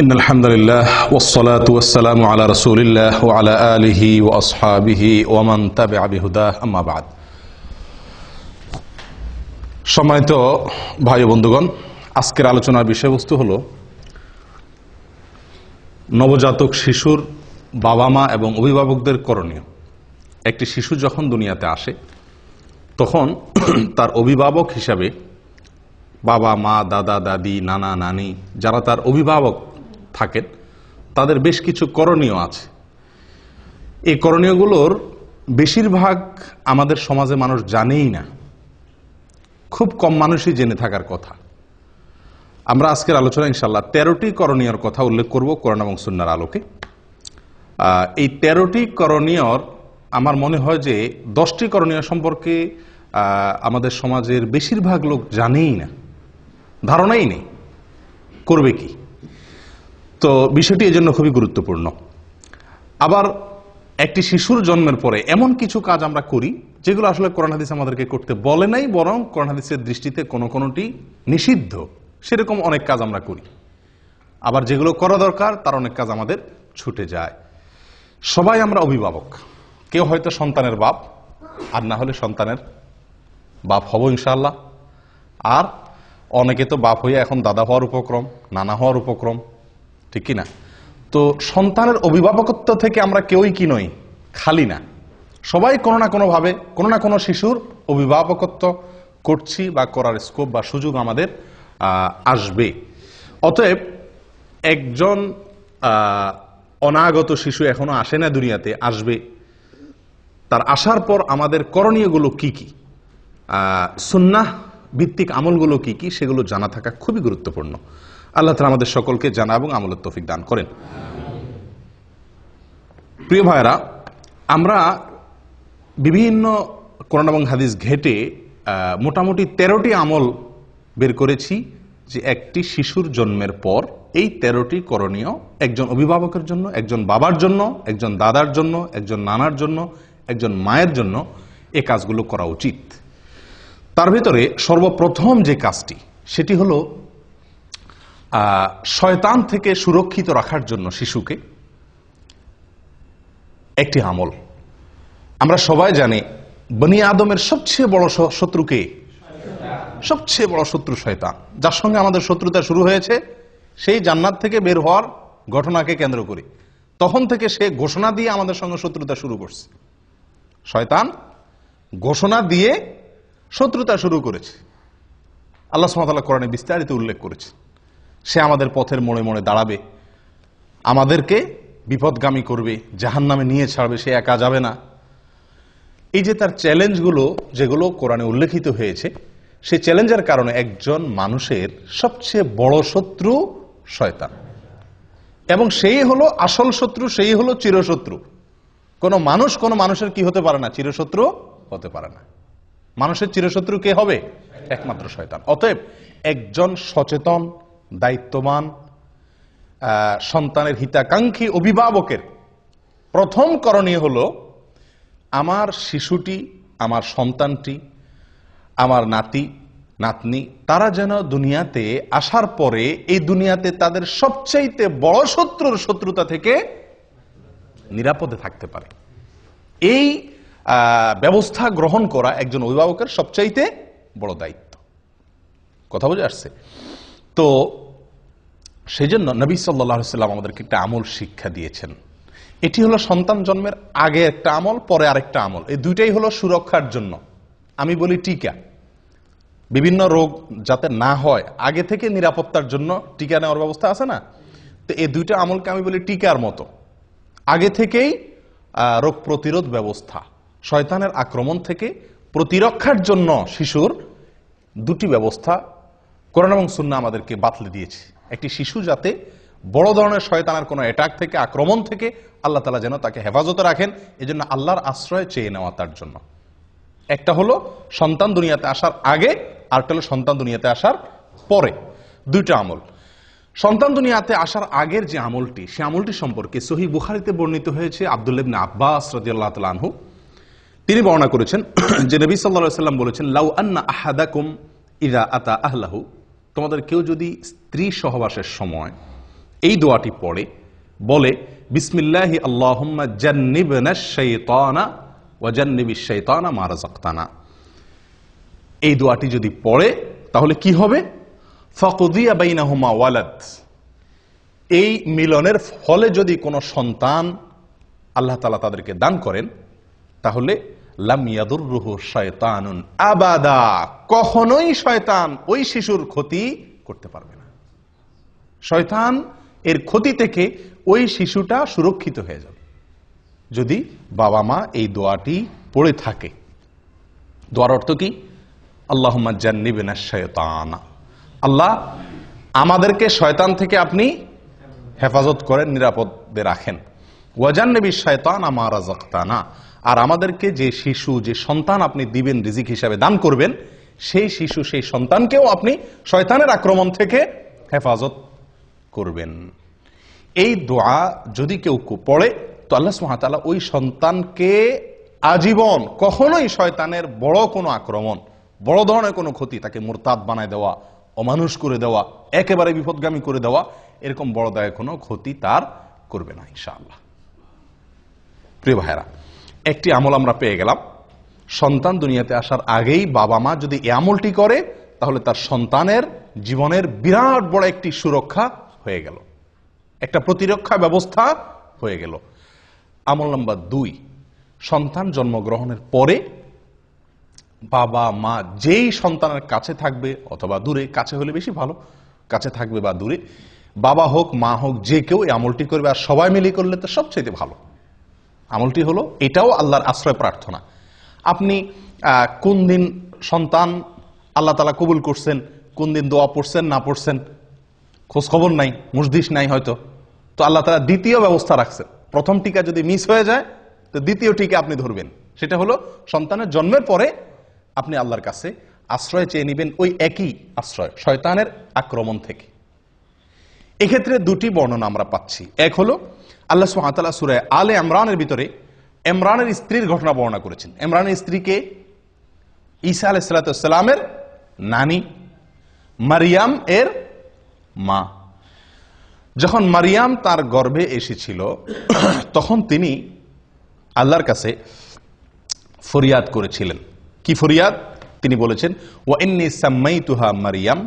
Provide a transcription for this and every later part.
إن الحمد لله والصلاة والسلام على رسول الله وعلى آله وأصحابه ومن تبع بهداه أما بعد সম্মানিত ভাই ও বন্ধুগণ, আজকের আলোচনার বিষয়বস্তু হলো নবজাতক শিশুর বাবা মা এবং অভিভাবকদের করণীয়। একটি শিশু যখন দুনিয়াতে আসে তখন তার অভিভাবক হিসাবে বাবা মা, দাদা দাদি, নানা নানি যারা তার অভিভাবক থাকেন তাদের বেশ কিছু করণীয় আছে। এই করণীয়গুলোর বেশিরভাগ আমাদের সমাজে মানুষ জানেই না, খুব কম মানুষই জেনে থাকার কথা। আমরা আজকের আলোচনা ইনশাআল্লাহ 13টি করণীয়র কথা উল্লেখ করব কোরআন এবং সুন্নাহর আলোকে। এই 13টি করণীয়র আমার মনে হয় যে 10টি করণীয় সম্পর্কে আমাদের সমাজের বেশিরভাগ লোক জানেই না, ধারণাই নেই করবে কি। তো বিষয়টি এজন্য খুবই গুরুত্বপূর্ণ। আবার একটি শিশুর জন্মের পরে এমন কিছু কাজ আমরা করি যেগুলো আসলে কোরআন হাদিস আমাদেরকে করতে বলে নাই, বরং কোরআন হাদিসের দৃষ্টিতে কোনোটি নিষিদ্ধ, সেরকম অনেক কাজ আমরা করি। আবার যেগুলো করা দরকার তার অনেক কাজ আমাদের ছুটে যায়। সবাই আমরা অভিভাবক, কেউ হয়তো সন্তানের বাপ, আর না হলে সন্তানের বাপ হব ইনশাআল্লাহ। আর অনেকে তো বাপ হয়ে এখন দাদা হওয়ার উপক্রম, নানা হওয়ার উপক্রম, ঠিক কিনা? তো সন্তানের অভিভাবকত্ব থেকে আমরা কেউই কি নই, খালি না। সবাই কোনো না কোনো ভাবে কোনো না কোনো শিশুর অভিভাবকত্ব করছি বা করার স্কোপ বা সুযোগ আমাদের আসবে। অতএব একজন অনাগত শিশু এখনো আসে না দুনিয়াতে, আসবে। তার আসার পর আমাদের করণীয়গুলো কি কি, সুন্নাহ ভিত্তিক আমলগুলো কি কি, সেগুলো জানা থাকা খুবই গুরুত্বপূর্ণ। আল্লাহ তাআলা আমাদের সকলকে জানা এবং আমলের তৌফিক দান করেন। প্রিয় ভাইরা, আমরা বিভিন্ন কোরআন এবং হাদিস ঘেটে মোটামুটি 13টি আমল বের করেছি যে একটি শিশুর জন্মের পর এই 13টি করণীয় একজন অভিভাবকের জন্য, একজন বাবার জন্য, একজন দাদার জন্য, একজন নানার জন্য, একজন মায়ের জন্য এই কাজগুলো করা উচিত। তার ভিতরে সর্বপ্রথম যে কাজটি সেটি হলো শয়তান থেকে সুরক্ষিত রাখার জন্য শিশুকে একটি আমল। আমরা সবাই জানি বনি আদমের সবচেয়ে বড় শত্রুকে, সবচেয়ে বড় শত্রু শয়তান, যার সঙ্গে আমাদের শত্রুতা শুরু হয়েছে সেই জান্নাত থেকে বের হওয়ার ঘটনাকে কেন্দ্র করে। তখন থেকে সে ঘোষণা দিয়ে আমাদের সঙ্গে শত্রুতা শুরু করছে। শয়তান ঘোষণা দিয়ে শত্রুতা শুরু করেছে। আল্লাহ সুবহানাহু ওয়া তাআলা কোরআনে বিস্তারিত উল্লেখ করেছে সে আমাদের পথের মোড়ে মোড়ে দাঁড়াবে, আমাদেরকে বিপদগামী করবে, জাহান্নামে নিয়ে ছাড়বে, সে একা যাবে না। এই যে তার চ্যালেঞ্জগুলো যেগুলো কোরআনে উল্লেখিত হয়েছে, সেই চ্যালেঞ্জের কারণে একজন মানুষের সবচেয়ে বড় শত্রু শয়তান, এবং সেই হলো আসল শত্রু, সেই হলো চিরশত্রু। কোনো মানুষের কি হতে পারে না, চিরশত্রু হতে পারে না। মানুষের চিরশত্রু কে হবে? একমাত্র শয়তান। অতএব একজন সচেতন, দায়িত্ববান, সন্তানের হিতাকাঙ্ক্ষী অভিভাবকের প্রথম করণীয় হলো আমার শিশুটি, আমার সন্তানটি, আমার নাতি নাতনি, তারা যেন দুনিয়াতে আসার পরে এই দুনিয়াতে তাদের সবচাইতে বড় শত্রুর শত্রুতা থেকে নিরাপদে থাকতে পারে। এই ব্যবস্থা গ্রহণ করা একজন অভিভাবকের সবচাইতে বড় দায়িত্ব। কথা বুঝে আসছে? তো সেই জন্য নবী সাল্লাল্লাহু আলাইহি ওয়াসাল্লাম আমাদেরকে একটা আমল শিক্ষা দিয়েছেন। এটি হলো সন্তান জন্মের আগে একটা আমল, পরে আরেকটা আমল। এই দুইটাই হলো সুরক্ষার জন্য। আমি বলি টিকা, বিভিন্ন রোগ যাতে না হয় আগে থেকে নিরাপত্তার জন্য টিকা নেওয়ার ব্যবস্থা আছে না? তো এই দুইটা আমলকে আমি বলি টিকার মতো। আগে থেকেই রোগ প্রতিরোধ ব্যবস্থা, শয়তানের আক্রমণ থেকে প্রতিরক্ষার জন্য শিশুর দুটি ব্যবস্থা কোরআন এবং সুন্নাহ আমাদেরকে বাতলে দিয়েছে। একটি শিশু যাতে বড় ধরনের শয়তানের কোনো অ্যাটাক থেকে, আক্রমণ থেকে আল্লাহ তাআলা যেন তাকে হেফাজতে রাখেন, এজন্য আল্লাহর আশ্রয় চেয়ে নেওয়া তার জন্য। একটা হলো সন্তান দুনিয়াতে আসার আগে, আরেকটা হলো সন্তান দুনিয়াতে আসার পরে। দুইটা আমল। সন্তান দুনিয়াতে আসার আগের যে আমলটি, সে আমলটি সম্পর্কে সহিহ বুখারীতে বর্ণিত হয়েছে। আব্দুল্লাহ ইবনে আব্বাস রাদিয়াল্লাহু তাআলা আনহু তিনি বর্ণনা করেছেন যে নবী সাল্লাল্লাহু আলাইহি ওয়াসাল্লাম বলেছেন, লাউ আন্না আহাদাকুম ইযা আতা আহলাহু, তোমাদের কেউ যদি স্ত্রী সহবাসের সময় এই দোয়াটি পড়ে বলে বিসমিল্লাহি আল্লাহুম্মা জান্নিবনাশ শাইতানা ওয়া জান্নিবিশ শাইতানা মা রাযাকতানা। এই দোয়াটি যদি পড়ে তাহলে কি হবে? ফাকুদিয়া বাইনাহুমা ওয়ালাদ, এই মিলনের ফলে যদি কোনো সন্তান আল্লাহ তাআলা তাদেরকে দান করেন তাহলে লাম ইয়াদুররুহু শায়তানুন আবাদা, কখনোই শয়তান ওই শিশুর ক্ষতি করতে পারবে না। শয়তান এর ক্ষতি থেকে ওই শিশুটা সুরক্ষিত হয়ে যাবে যদি বাবা মা এই দোয়াটি পড়ে থাকে। দোয়ার অর্থ কি? আল্লাহুম্মা জান্নিবনাশ শায়তানা, আল্লাহ আমাদেরকে শয়তান থেকে আপনি হেফাজত করেন, নিরাপদে রাখেন। ওয়া জান্নিবিশ শায়তানা মা রাযাকতানা, আর আমাদেরকে যে শিশু, যে সন্তান আপনি দিবেন, রিজিক হিসাবে দান করবেন, সেই শিশু, সেই সন্তানকেও আপনি শয়তানের আক্রমণ থেকে হেফাজত করবেন। এই দোয়া যদি কেউ পড়ে তো আল্লাহ সুবহানাহু ওয়া তাআলা ওই সন্তানকে আজীবন কখনোই শয়তানের বড় কোনো আক্রমণ, বড় ধরনের কোনো ক্ষতি, তাকে মুরতাদ বানায় দেওয়া, অমানুষ করে দেওয়া, একেবারে বিপদগামী করে দেওয়া, এরকম বড় দায় কোনো ক্ষতি তার করবে না ইনশাআল্লাহ। প্রিয় ভাইরা, একটি আমল আমরা পেয়ে গেলাম। সন্তান দুনিয়াতে আসার আগেই বাবা মা যদি এই আমলটি করে তাহলে তার সন্তানের জীবনের বিরাট বড় একটি সুরক্ষা হয়ে গেল, একটা প্রতিরক্ষা ব্যবস্থা হয়ে গেল। আমল নাম্বার 2, সন্তান জন্মগ্রহণের পরে বাবা মা যেই সন্তানের কাছে থাকবে অথবা দূরে, কাছে হলে বেশি ভালো, কাছে থাকবে বা দূরে, বাবা হোক মা হোক যে কেউ এই আমলটি করবে, আর সবাই মিলে করলে তো সবচেয়ে ভালো। আমলটি হলো, এটাও আল্লাহর আশ্রয় প্রার্থনা। আপনি কোন দিন সন্তান আল্লাহ তাআলা কবুল করছেন, কোন দিন দোয়া পড়ছেন না পড়ছেন খোঁজ খবর নাই, মুজদিস নাই হয়তো, তো আল্লাহ তাআলা দ্বিতীয় ব্যবস্থা রাখছেন। প্রথম টিকা যদি মিস হয়ে যায় তো দ্বিতীয় টিকা আপনি ধরবেন। সেটা হলো সন্তানের জন্মের পরে আপনি আল্লাহর কাছে আশ্রয় চেয়ে নেবেন, ওই একই আশ্রয়, শয়তানের আক্রমণ থেকে। এক্ষেত্রে দুটি বর্ণনা আমরা পাচ্ছি। এক হলো আল্লাহ সুবহানাহু ওয়া তাআলা সূরা আলে ইমরানের ভিতরে ইমরানের স্ত্রীর ঘটনা বর্ণনা করেছেন। ইমরানের স্ত্রীকে ঈসা আলাইহিস সালামের নানী, মারিয়াম এর মা। যখন মারিয়াম তার গর্ভে এসেছিল তখন তিনি আল্লাহর কাছে ফরিয়াদ করেছিলেন। কি ফরিয়াদ? তিনি বলেছেন, ওয়া ইন্নী সাম্মাইতুহা মারিয়াম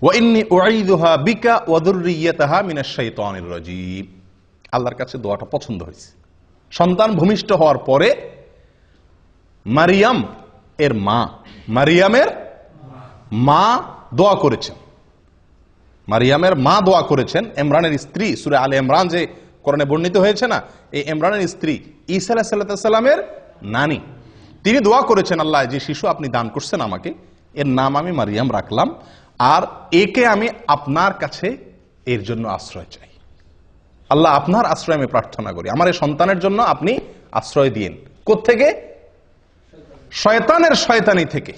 ওয়া ইন্নী উঈযুহা বিকা ওয়া যুররিয়াতাহা মিনাশ শাইতানির রাজীম। আল্লাহর কাছে দোয়াটা পছন্দ হয়েছে। সন্তান ভূমিষ্ঠ হওয়ার পরে মারিয়ামের মা দোয়া করেছেন। মারিয়ামের মা দোয়া করেছেন, ইমরানের স্ত্রী, সূরা আলে ইমরান যে কোরআনে বর্ণিত হয়েছে না, এই ইমরানের স্ত্রী ঈসা আলাইহিস সালামের নানী, তিনি দোয়া করেছেন, আল্লাহ যে শিশু আপনি দান করছেন আমাকে, এর নাম আমি মারিয়াম রাখলাম, আর একে আমি আপনার কাছে এর জন্য আশ্রয় চাই। আল্লাহ আপনার আশ্রয় আমি প্রার্থনা করি, আমার এই সন্তানের জন্য আপনি আশ্রয় দিয়েন। কোত্থেকে? শয়তানের শয়তানি থেকে,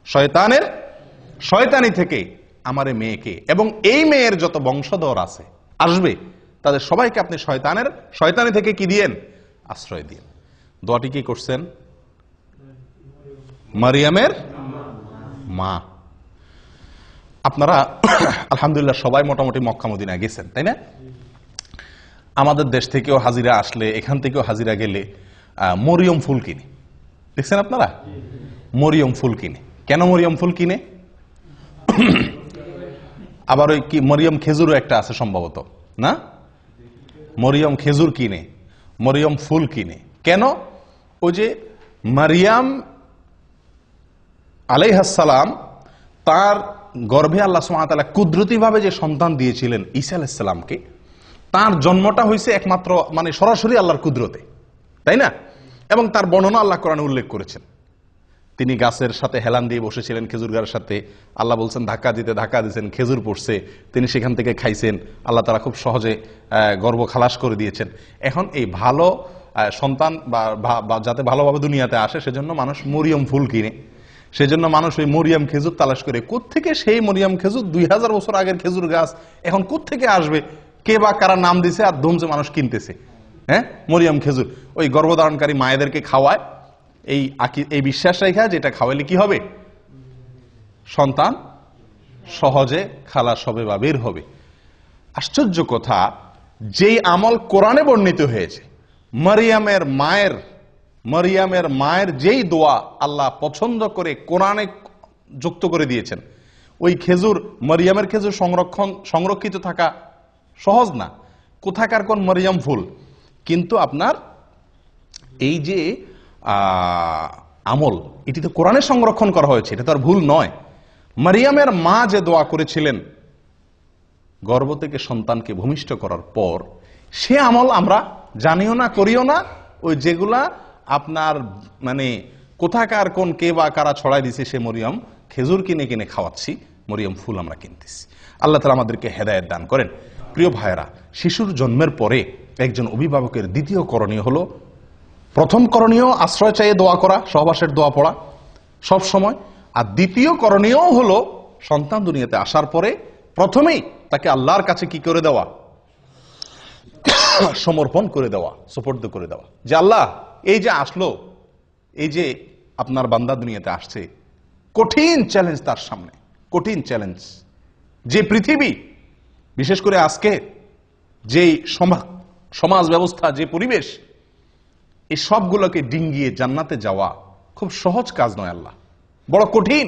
শয়তানের শয়তানি থেকে আমার এই মেয়েকে এবং এই মেয়ের যত বংশধর আছে আসবে তাদের সবাইকে আপনি শয়তানের শয়তানি থেকে কি দিয়েন? আশ্রয় দিয়েন। দোয়াটি কি করছেন? মারিয়ামের মা। আপনারা আলহামদুলিল্লাহ সবাই মোটামুটি মক্কা মদিনা গেছেন, তাই না? আমাদের দেশ থেকেও হাজিরা আসলে, এখান থেকেও হাজিরা গেলে মরিয়ম ফুল কিনে, দেখছেন আপনারা? মরিয়ম ফুল কিনে। কেন মরিয়ম ফুল কিনে? আবার ওই কি মরিয়ম খেজুরও একটা আছে সম্ভবত, না? মরিয়ম খেজুর কিনে, মরিয়ম ফুল কিনে। কেন? ওই যে মারিয়াম আলাইহিস সালাম তার গর্ভে আল্লাহ সুবহানাহু ওয়া তাআলা কুদরতিভাবে যে সন্তান দিয়েছিলেন ঈসা আলাইহিস সালামকে, তার জন্মটা হয়েছে একমাত্র মানে সরাসরি আল্লাহর কুদরতে, তাই না? এবং তার বর্ণনা আল্লাহ কোরআনে উল্লেখ করেছেন। তিনি গাছের সাথে হেলান দিয়ে বসেছিলেন, খেজুর গাছের সাথে, আল্লাহ বলছেন ধাক্কা দিয়েছেন, খেজুর পড়ছে, তিনি সেখান থেকে খাইছেন, আল্লাহ তাআলা খুব সহজে গর্ভ খালাস করে দিয়েছেন। এখন এই ভালো সন্তান বা যাতে ভালোভাবে দুনিয়াতে আসে সেজন্য মানুষ মরিয়ম ফুল কিনে, সেজন্য মানুষ ওই মরিয়ম খেজুর তালাশ করে। কোত্থেকে সেই মরিয়ম খেজুর? 2000 বছর আগের খেজুর গাছ এখন কোত্থেকে আসবে? কে বা কারা নাম দিছে আর ধুমছে মানুষ কিনতেছে। হ্যাঁ, মরিয়ম খেজুর ওই গর্ভধারণকারী মায়েদেরকে খাওয়ায়, এই বিশ্বাস রেখা যেটা খাওয়াইলে কি হবে? সন্তান সহজে খালাস হবে বা বের হবে। আশ্চর্য কথা, যেই আমল কোরআনে বর্ণিত হয়েছে, মারিয়ামের মায়ের যেই দোয়া আল্লাহ পছন্দ করে কোরআনে যুক্ত করে দিয়েছেন, ওই খেজুর, মারিয়ামের খেজুর সংরক্ষিত থাকা সহজ না। কোথাকার কোন মারিয়াম ফুল, কিন্তু আপনার এই যে আমল, এটি তো কোরআনে সংরক্ষণ করা হয়েছে, এটা তো আর ভুল নয়। মারিয়ামের মা যে দোয়া করেছিলেন গর্ভ থেকে সন্তানকে ভূমিষ্ঠ করার পর, সে আমল আমরা জানিও না, করিও না। ওই যেগুলা আপনার মানে কোথাকার কোন কে বা কারা ছড়াই দিছে, সে মরিয়ম খেজুর কিনে কিনে খাওয়াচ্ছি, মরিয়ম ফুল আমরা কিনতেছি। আল্লাহ তাআলা আমাদেরকে হেদায়েত দান করেন। প্রিয় ভাইয়েরা, শিশুর জন্মের পরে একজন অভিভাবকের দ্বিতীয় করণীয় হলো, প্রথম করণীয় আশ্রয় চাইয়ে দোয়া করা, সহবাসের দোয়া পড়া সব সময়। আর দ্বিতীয় করণীয় হলো সন্তান দুনিয়াতে আসার পরে প্রথমেই তাকে আল্লাহর কাছে কি করে দেওয়া, সমর্পণ করে দেওয়া, সুপর্দ করে দেওয়া, যে আল্লাহ এই যে আসলো, এই যে আপনার বান্দা দুনিয়াতে আসছে, কঠিন চ্যালেঞ্জ তার সামনে, কঠিন চ্যালেঞ্জ। যে পৃথিবী, বিশেষ করে আজকে যে সমাজ ব্যবস্থা, যে পরিবেশ, এই সবগুলোকে ডিঙ্গিয়ে জান্নাতে যাওয়া খুব সহজ কাজ নয় আল্লাহ, বড় কঠিন।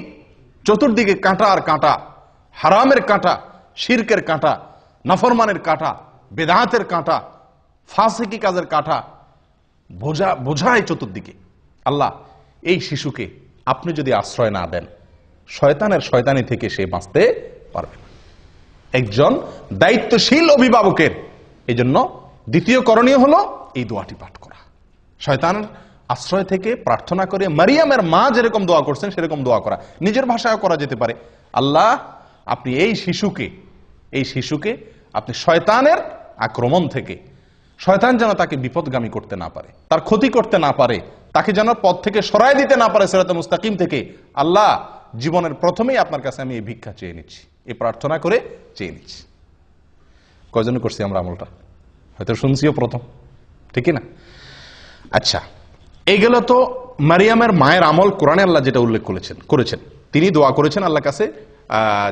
চতুর্দিকে কাঁটা আর কাঁটা, হারামের কাঁটা, শিরকের কাঁটা, নাফরমানের কাঁটা, বেদাতের কাঁটা, ফাসিকি কাজের কাঁটা বোঝায় চতুর্দিকে। আল্লাহ, এই শিশুকে আপনি যদি আশ্রয় না দেন, শয়তানের শয়তানি থেকে সে বাঁচতে পারবে না। একজন দায়িত্বশীল অভিভাবকের এই জন্য দ্বিতীয় করণীয় হলো এই দোয়াটি পাঠ করা, শয়তানের আশ্রয় থেকে প্রার্থনা করে মারিয়ামের মা যেরকম দোয়া করছেন সেরকম দোয়া করা। নিজের ভাষায় করা যেতে পারে, আল্লাহ আপনি এই শিশুকে আপনি শয়তানের আক্রমণ থেকে, শয়তান যেন তাকে বিপদগামী করতে না পারে, তার ক্ষতি করতে না পারে, তাকে যেন পথ থেকে সরায় দিতে না পারে, সিরাতে মুস্তাকিম থেকে। আল্লাহ, জীবনের প্রথমেই আপনার কাছে আমি এই ভিক্ষা চেয়ে নিচ্ছি, এই প্রার্থনা করে চেয়ে নিচ্ছি। কয়জন করছি আমরা আমলটা? হয়তো শুনছিও প্রথম, ঠিক না? আচ্ছা, এইগুলো তো মারিয়ামের মায়ের আমল। কোরআনে আল্লাহ যেটা উল্লেখ করেছেন, তিনি দোয়া করেছেন আল্লাহর কাছে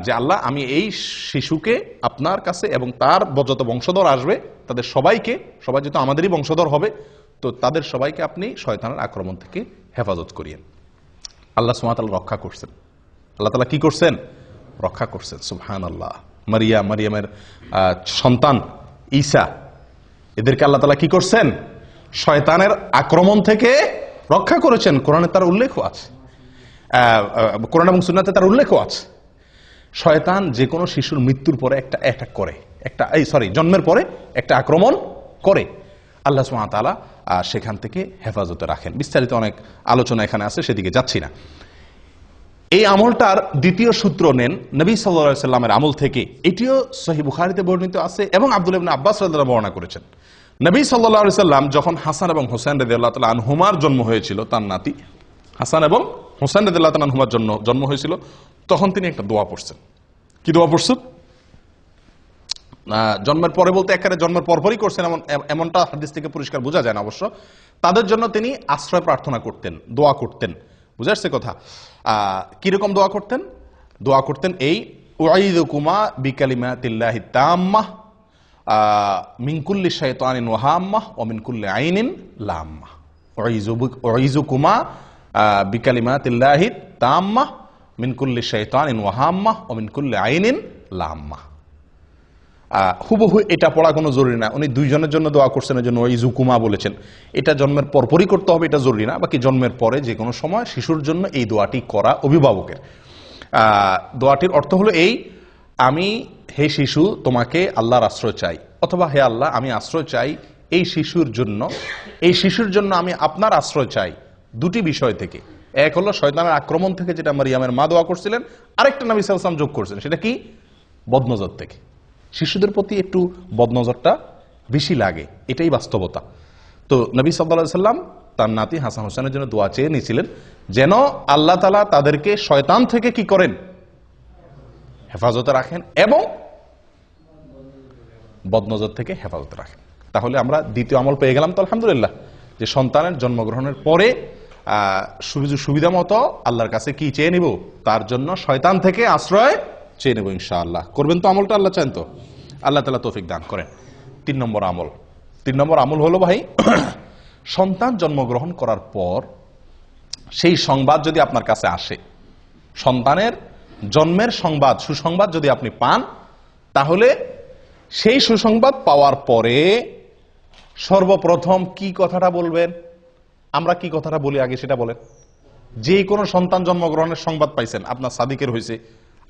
যে আল্লাহ আমি এই শিশুকে আপনার কাছে এবং তার যত বংশধর আসবে তাদের সবাই যেহেতু আমাদেরই বংশধর হবে, তো তাদের সবাইকে আপনি শয়তানের আক্রমণ থেকে হেফাজত করিয়েন। আল্লাহ সুবহানাহু ওয়া তাআলা রক্ষা করছেন। আল্লাহ তাআলা কি করছেন? রক্ষা করছেন। সুবহানাল্লাহ। মারিয়ামের সন্তান ঈসা, এদেরকে আল্লাহ তাআলা কি করছেন? শয়তানের আক্রমণ থেকে রক্ষা করেছেন। কোরআনে তার উল্লেখ আছে, কোরআন এবং সুন্নাতে তার উল্লেখ আছে। শয়তান যে কোনো শিশুর মৃত্যুর পরে একটা অ্যাটাক করে, জন্মের পরে একটা আক্রমণ করে। আল্লাহ সুবহানাহু ওয়া তাআলা সেখান থেকে হেফাজতে রাখেন। বিস্তারিত অনেক আলোচনা এখানে আছে, সেদিকে যাচ্ছি না। এই আমলটার দ্বিতীয় সূত্র নেন নবী সাল্লাল্লাহু আলাইহি সাল্লামের আমল থেকে। এটিও সহিহ বুখারীতে বর্ণিত আছে এবং আব্দুল্লাহ ইবনে আব্বাস রাদিয়াল্লাহু আনহু বর্ণনা করেছেন। নবী সাল্লাল্লাহু আলাইহি সাল্লাম যখন হাসান এবং হোসেন রাদিয়াল্লাহু তাআলা আনহুমার জন্ম হয়েছিল, তার নাতি হাসান এবং হোসেন রাদিয়াল্লাহু তাআলা আনহুমার জন্ম হয়েছিল, তখন তিনি একটা দোয়া পড়ছেন। কি দোয়া পড়ছেন? জন্মের পরে বলতে একেবারে জন্মের পরপরই করছেন এমনটা হাদিস থেকে পরিষ্কার বোঝা যায় না অবশ্য। তাদের জন্য তিনি আশ্রয় প্রার্থনা করতেন, দোয়া করতেন। বুঝা আসছে কথা? কিরকম দোয়া করতেন? দোয়া করতেন এই, উআইযুকুমা বিকালিমাতিল্লাহি তাম্মাহ মিন কুল্লি শাইতানিন ওয়া হাম্মাহ ওয়া মিন কুল্লি আইনিন লাম্মাহ। উআইযুকুমা বিকালিমাতিল্লাহি তাম্মাহ মিন কুল্লি শাইতানিন ওয়া হাম্মাহ ওয়া মিন কুল্লি আইনিন লাম্মাহ। হুবহু এটা পড়া কোনো জরুরি না, উনি দুইজনের জন্য দোয়া করছেন, এর জন্য উআইযুকুমা বলেছেন। এটা জন্মের পরপরই করতে হবে, এটা জরুরি না। বাকি জন্মের পরে যে কোনো সময় শিশুর জন্য এই দোয়াটি করা অভিভাবকের। দোয়াটির অর্থ হলো এই, আমি হে শিশু তোমাকে আল্লাহর আশ্রয় চাই, অথবা হে আল্লাহ আমি আশ্রয় চাই এই শিশুর জন্য আমি আপনার আশ্রয় চাই দুটি বিষয় থেকে। এক হলো শয়তানের আক্রমণ থেকে, যেটা মারিয়ামের মা দোয়া করছিলেন। আরেকটা নবী সাল্লাল্লাহু আলাইহি ওয়াসাল্লাম যোগ করছেন, সেটা কি? বদনজর থেকে। শিশুদের প্রতি একটু বদনজরটা বেশি লাগে, এটাই বাস্তবতা। তো নবী সাল্লাল্লাহু আলাইহি ওয়াসাল্লাম তার নাতি হাসান হোসেনের জন্য দোয়া চেয়ে নিয়েছিলেন, যেন আল্লাহ তাআলা তাদেরকে শয়তান থেকে কি করেন? হেফাজতে রাখেন এবং বদনজর থেকে হেফাজতে রাখেন। তাহলে আমরা দ্বিতীয় আমল পেয়ে গেলাম তো আলহামদুলিল্লাহ, যে সন্তানের জন্মগ্রহণের পরে সুবিধা মতো আল্লাহর কাছে কি চেয়ে নিব? তার জন্য শয়তান থেকে আশ্রয় চেয়ে নেব ইনশাআল্লাহ। করবেন তো আমলটা? আল্লাহ চান তো? আল্লাহ তাআলা তৌফিক দান করেন। 3 নম্বর আমল হলো ভাই, সন্তান জন্মগ্রহণ করার পর সেই সংবাদ যদি আপনার কাছে আসে, সন্তানের জন্মের সংবাদ, সুসংবাদ যদি আপনি পান, তাহলে সেই সুসংবাদ পাওয়ার পরে সর্বপ্রথম কি কথাটা বলবেন? আমরা কি কথাটা বলি আগে সেটা বলেন। যে কোনো সন্তান জন্মগ্রহণের সংবাদ পাইছেন, আপনার সাদিকের হয়েছে,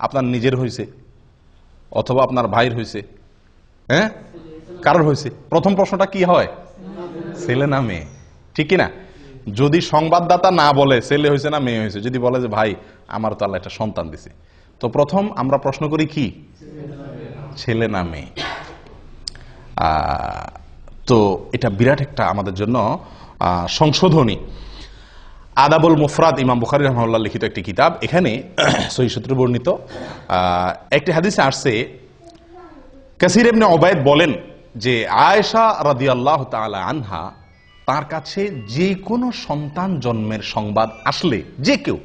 আপনার নিজের হয়েছে, অথবা আপনার ভাইয়ের হয়েছে, হ্যাঁ কারোর হয়েছে, প্রথম প্রশ্নটা কি হয়? ছেলে না মেয়ে, ঠিক কিনা? যদি সংবাদদাতা না বলে ছেলে হয়েছে না মেয়ে হয়েছে, যদি বলে যে ভাই আমার তো আল্লাহ একটা সন্তান দিছে, তো প্রথম আমরা প্রশ্ন করি কি, ছেলে না মেয়ে। তো এটা বিরাট একটা আমাদের জন্য সংশোধনী। আদাবুল মুফরাদ, ইমাম বুখারী রাহিমাহুল্লাহ লিখিত একটি কিতাব, এখানে সহিহ সূত্রে বর্ণিত একটি হাদিসে আসছে, কাসির ইবনে উবাইদ বলেন যে আয়েশা রাদিয়াল্লাহু তাআলা আনহা তার কাছে যে কোনো সন্তান জন্মের সংবাদ আসলে, যে কেউ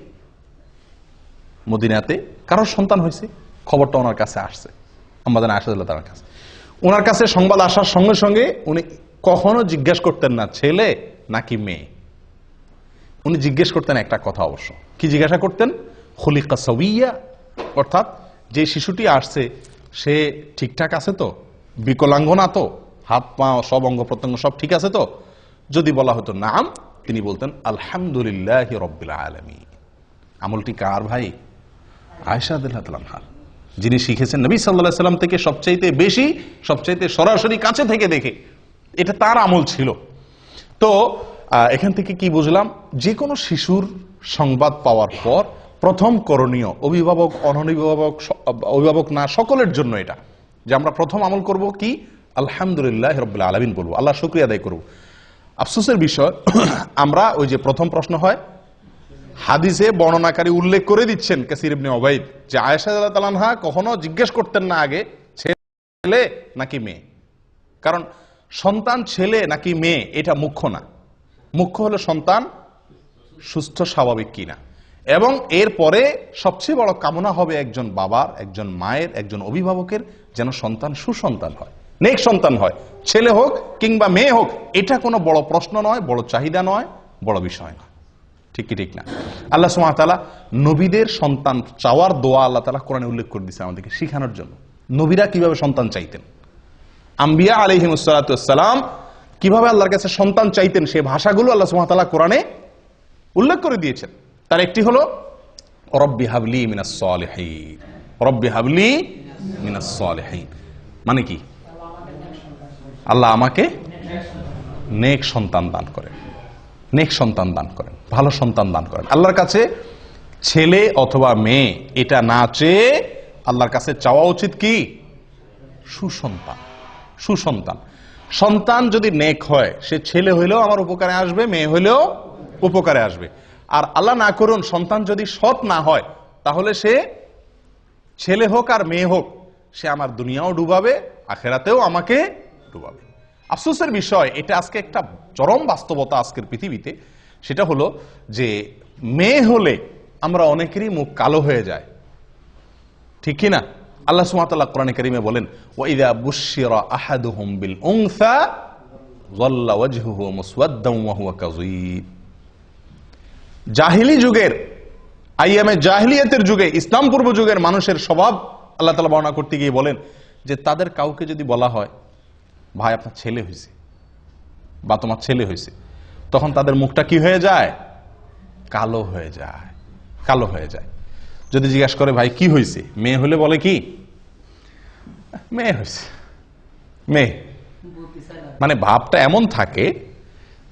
মদিনাতে কারোর সন্তান হয়েছে, খবরটা ওনার কাছে আসছে, আমাদের আয়েশা রাদিয়াল্লাহু তাআলার কাছে, ওনার কাছে সংবাদ আসার সঙ্গে সঙ্গে উনি কখনো জিজ্ঞেস করতেন না ছেলে নাকি মেয়ে। উনি জিজ্ঞেস করতেন একটা কথা, অবশ্য কি জিজ্ঞাসা করতেন? খুলিকা সাওয়িয়া, অর্থাৎ যে শিশুটি আসছে সে ঠিকঠাক আছে তো, বিকলাঙ্গ না তো, হাত পা সব অঙ্গ প্রত্যঙ্গ সব ঠিক আছে তো? যদি বলা হতো নাম, তিনি বলতেন আলহামদুলিল্লাহি রাব্বিল আলামিন। আমলটি কার ভাই? আয়েশা রাদিয়াল্লাহু আনহা, যিনি শিখেছেন নবী সাল্লাল্লাহু আলাইহি ওয়াসাল্লাম থেকে সবচাইতে বেশি, সবচাইতে সরাসরি কাছে থেকে দেখে, এটা তার আমল ছিল। তো এখান থেকে কি বুঝলাম? যে কোনো শিশুর সংবাদ পাওয়ার পর প্রথম করণীয়, অভিভাবক অনভিভাবক, অভিভাবক না সকলের জন্য এটা, যে আমরা প্রথম আমল করব কি, আলহামদুলিল্লাহি রাব্বিল আলামিন বলবো, আল্লাহ শুকরিয়া আদায় করব। আফসোসের বিষয়, আমরা ওই যে প্রথম প্রশ্ন হয়, হাদিসে বর্ণনাকারী উল্লেখ করে দিচ্ছেন কাসির ইবনে উবাইদ যে আয়েশা রাদিয়াল্লাহু তাআলা আনহা কখনো জিজ্ঞেস করতেন না আগে ছেলে নাকি মেয়ে। কারণ সন্তান ছেলে নাকি মেয়ে এটা মুখ্য না, মুখ্য হলো সন্তান সুস্থ স্বাভাবিক কিনা, এবং এরপরে সবচেয়ে বড় কামনা হবে একজন বাবার, একজন মায়ের, একজন অভিভাবকের যেন সন্তান সুসন্তান হয়, নেক সন্তান হয়, ছেলে হোক কিংবা মেয়ে হোক। এটা কোনো বড় প্রশ্ন নয়, বড় চাহিদা নয়, বড় বিষয় নয়, ঠিক কি ঠিক না? আল্লাহ সুবহানাহু ওয়া তাআলা নবীদের সন্তান চাওয়ার দোয়া আল্লাহ তাআলা কোরআনে উল্লেখ করে দিয়েছে আমাদেরকে শেখানোর জন্য। নবীরা কিভাবে সন্তান চাইতেন, আম্বিয়া আলাইহিমুস সালাতু ওয়াস সালাম কিভাবে আল্লাহর কাছে সন্তান চাইতেন, সেই ভাষাগুলো আল্লাহ সুবহানাহু ওয়া তাআলা কোরআনে উল্লেখ করে দিয়েছেন। তার একটি হলো রব্বি হাবলি মিনাস সালিহিন, রব্বি হাবলি মিনাস সালিহিন, মানে কি? আল্লাহ আমাকে নেক সন্তান দান করেন, নেক সন্তান দান করেন, ভালো সন্তান দান করেন। আল্লাহর কাছে ছেলে অথবা মেয়ে এটা না চেয়ে আল্লাহর কাছে চাওয়া উচিত কি? সুসন্তান, সুসন্তান। সন্তান যদি নেক হয়, সে ছেলে হইলেও আমার উপকারে আসবে, মেয়ে হইলেও উপকারে আসবে। আর আল্লাহ না করুন সন্তান যদি সৎ না হয়, তাহলে সে ছেলে হোক আর মেয়ে হোক, সে আমার দুনিয়াও ডুবাবে, আখেরাতেও আমাকে ডুবাবে। আফসোসের বিষয়, এটা আজকে একটা চরম বাস্তবতা আজকের পৃথিবীতে, সেটা হলো যে মেয়ে হলে আমরা অনেকেরই মুখ কালো হয়ে যায়, ঠিক কি না? আল্লাহ সুবহানাহু ওয়া তাআলা কোরআনে কারীমে বলেন, ওয়া ইযা বুশশিরা আহাদুহুম বিল উনসা যাল্লা ওয়াজহুহু মুসওয়াদ্দান ওয়া হুয়া কাযীব। জাহিলি যুগের, আইয়ামে জাহিলিয়াতের যুগে, ইসলাম পূর্ব যুগের মানুষের স্বভাব আল্লাহ তাআলা বর্ণনা করতে গিয়ে বলেন যে তাদের কাউকে যদি বলা হয় ভাই আপনার ছেলে হয়েছে বা তোমার ছেলে হয়েছে, তখন তাদের মুখটা কি হয়ে যায়? কালো হয়ে যায়, কালো হয়ে যায়। যদি জিজ্ঞাসা করে ভাই কি হয়েছে, মেয়ে হলে বলে কি? মেয়ে হয়েছে, মেয়ে। মানে ভাবটা এমন থাকে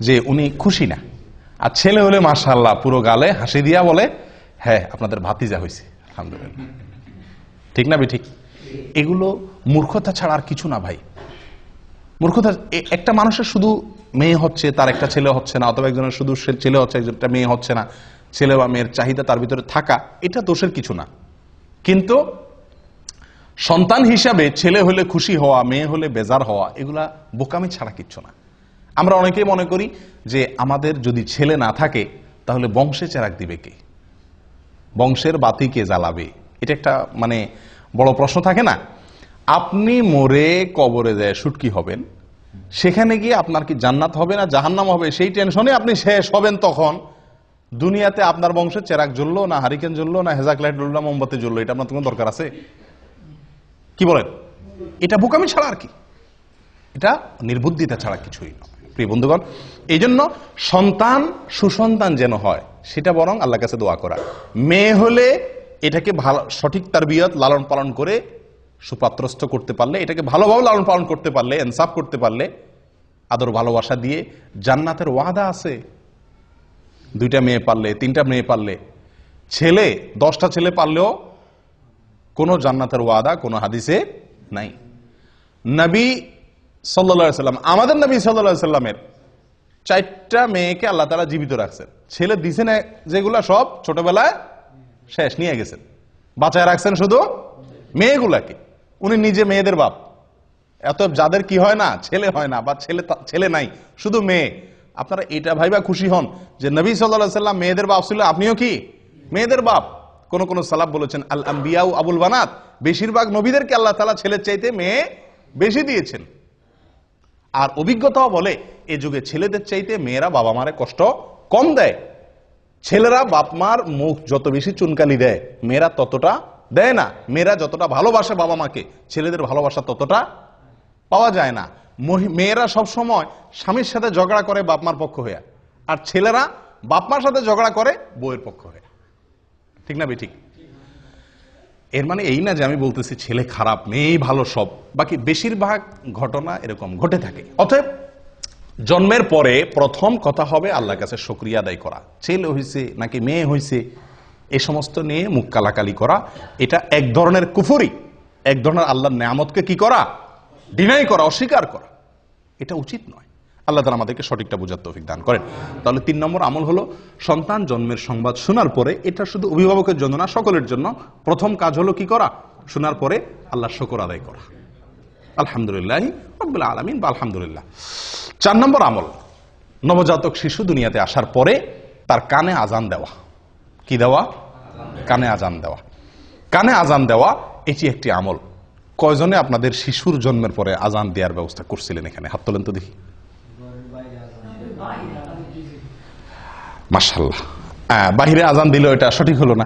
যে উনি খুশি না। আর ছেলে হলে মাশাআল্লাহ পুরো গালে হাসি দিয়া বলে হ্যাঁ আপনাদের ভাতিজা হয়েছে, আলহামদুলিল্লাহ। ঠিক না ঠিক? এগুলো মূর্খতা ছাড়া আর কিছু না ভাই, মূর্খতা। একটা মানুষের শুধু মেয়ে হচ্ছে, তার একটা ছেলে হচ্ছে না, অথবা একজনের শুধু ছেলে হচ্ছে, একজনটা মেয়ে হচ্ছে না, ছেলে বা মেয়ের চাহিদা তার ভিতরে থাকা, এটা দোষের কিছু না। কিন্তু সন্তান হিসাবে ছেলে হলে খুশি হওয়া, মেয়ে হলে বেজার হওয়া, এগুলা বোকামি ছাড়া কিচ্ছু না। আমরা অনেকেই মনে করি যে আমাদের যদি ছেলে না থাকে তাহলে বংশে চেরাগ দিবে কে, বংশের বাতি কে জ্বালাবে, এটা একটা মানে বড় প্রশ্ন থাকে না। আপনি মরে কবরে যায় শুটকি হবেন, সেখানে গিয়ে আপনার কি জান্নাত হবে না জাহান্নাম হবে সেই টেনশনে আপনি শেষ হবেন, তখন দুনিয়াতে আপনার বংশে চেরাগ জ্বললো না, হারিকেন জ্বললো না, হেজাক লাইট জ্বললো না, মোমবাতি জ্বললো, এটা আপনার কোনো দরকার আছে? কি বলেন? এটা বোকামি ছাড়া আর কি, এটা নির্বুদ্ধিতা ছাড়া কিছুই নয় প্রিয় বন্ধুগণ। এই জন্য সন্তান সুসন্তান যেন হয় সেটা বরং আল্লাহর কাছে দোয়া করা। মেয়ে হলে এটাকে ভালো সঠিক তারবিয়ত লালন পালন করে সুপাত্রস্থ করতে পারলে, এটাকে ভালোভাবে লালন পালন করতে পারলে, ইনসাফ করতে পারলে, আদর ভালোবাসা দিয়ে জান্নাতের ওয়াদা আছে। 2টা মেয়ে পারলে, 3টা মেয়ে পারলে, ছেলে 10টা ছেলে পারলেও কোনো জান্নাতের ওয়াদা কোনো হাদিসে নাই। নবী সাল্লাল্লাহু আলাইহি সাল্লাম, আমাদের নবী সাল্লাল্লাহু আলাইহি সাল্লামের 4টা মেয়েকে আল্লাহ তাআলা জীবিত রাখছেন। ছেলে দিছেন যেগুলা সব ছোটবেলায় শেষ নিয়ে গেছেন, বাঁচায় রাখছেন শুধু মেয়েগুলাকে। উনি নিজে মেয়েদের বাপ। এত যাদের কি হয় না, ছেলে হয় না বা ছেলে নাই, শুধু মেয়ে, আপনারা এটা ভাইবা খুশি হন যে নবী সাল্লাল্লাহু আলাইহি সাল্লাম মেয়েদের বাপ ছিল, আপনিও কি মেয়েদের বাপ। কোন কোন সালাফ বলেছেন আল আম্বিয়াউ আবুল বানাত, বেশিরভাগ নবীদেরকে আল্লাহ তাআলা ছেলের চাইতে মেয়ে বেশি দিয়েছেন। আর অভিজ্ঞতাও বলে এই যুগে ছেলেদের চাইতে মেয়েরা বাবা মারে কষ্ট কম দেয়। ছেলেরা বাপ মার মুখ যত বেশি চুনকালি দেয়, মেয়েরা ততটা দেয় না। মেয়েরা যতটা ভালোবাসে বাবা মাকে, ছেলেদের ভালোবাসা ততটা পাওয়া যায় না। মেয়েরা সব সময় স্বামীর সাথে ঝগড়া করে বাপ মার পক্ষ হয়ে, আর ছেলেরা বাপ মার সাথে ঝগড়া করে বউয়ের পক্ষ হয়ে। ঠিক না বেঠিক? এর মানে এই না যে আমি বলতেছি ছেলে খারাপ মেয়েই ভালো সব, বাকি বেশিরভাগ ঘটনা এরকম ঘটে থাকে। অতএব জন্মের পরে প্রথম কথা হবে আল্লাহর কাছে শুকরিয়া আদায় করা। ছেলে হইছে নাকি মেয়ে হইছে এ সমস্ত নিয়ে মুখ কালাকালি করা, এটা এক ধরনের কুফরি, এক ধরনের আল্লাহর নেয়ামতকে কি করা, ডিনাই করা, অস্বীকার করা। এটা উচিত নয়। আল্লাহ তাআলা আমাদেরকে সঠিকটা বোঝার তৌফিক দান করেন। তাহলে 3 নম্বর আমল হলো সন্তান জন্মের সংবাদ শোনার পরে, এটা শুধু অভিভাবকের জন্য না, সকলের জন্য প্রথম কাজ হলো কি করা, শোনার পরে আল্লাহর শুকর আদায় করা। আলহামদুলিল্লাহ রাব্বিল আলামিন বা আলহামদুলিল্লাহ। 4 নম্বর আমল, নবজাতক শিশু দুনিয়াতে আসার পরে তার কানে আজান দেওয়া। কি দেওয়া? কানে আজান দেওয়া। কানে আজান দেওয়া এটি একটি আমল। কয়জনে আপনাদের শিশুর জন্মের পরে আজান দেওয়ার ব্যবস্থা করছিলেন? এখানে হাত তোলেন তো দেখি। মাশাআল্লাহ। বাহিরে আজান দিলে এটা সঠিক হলো না,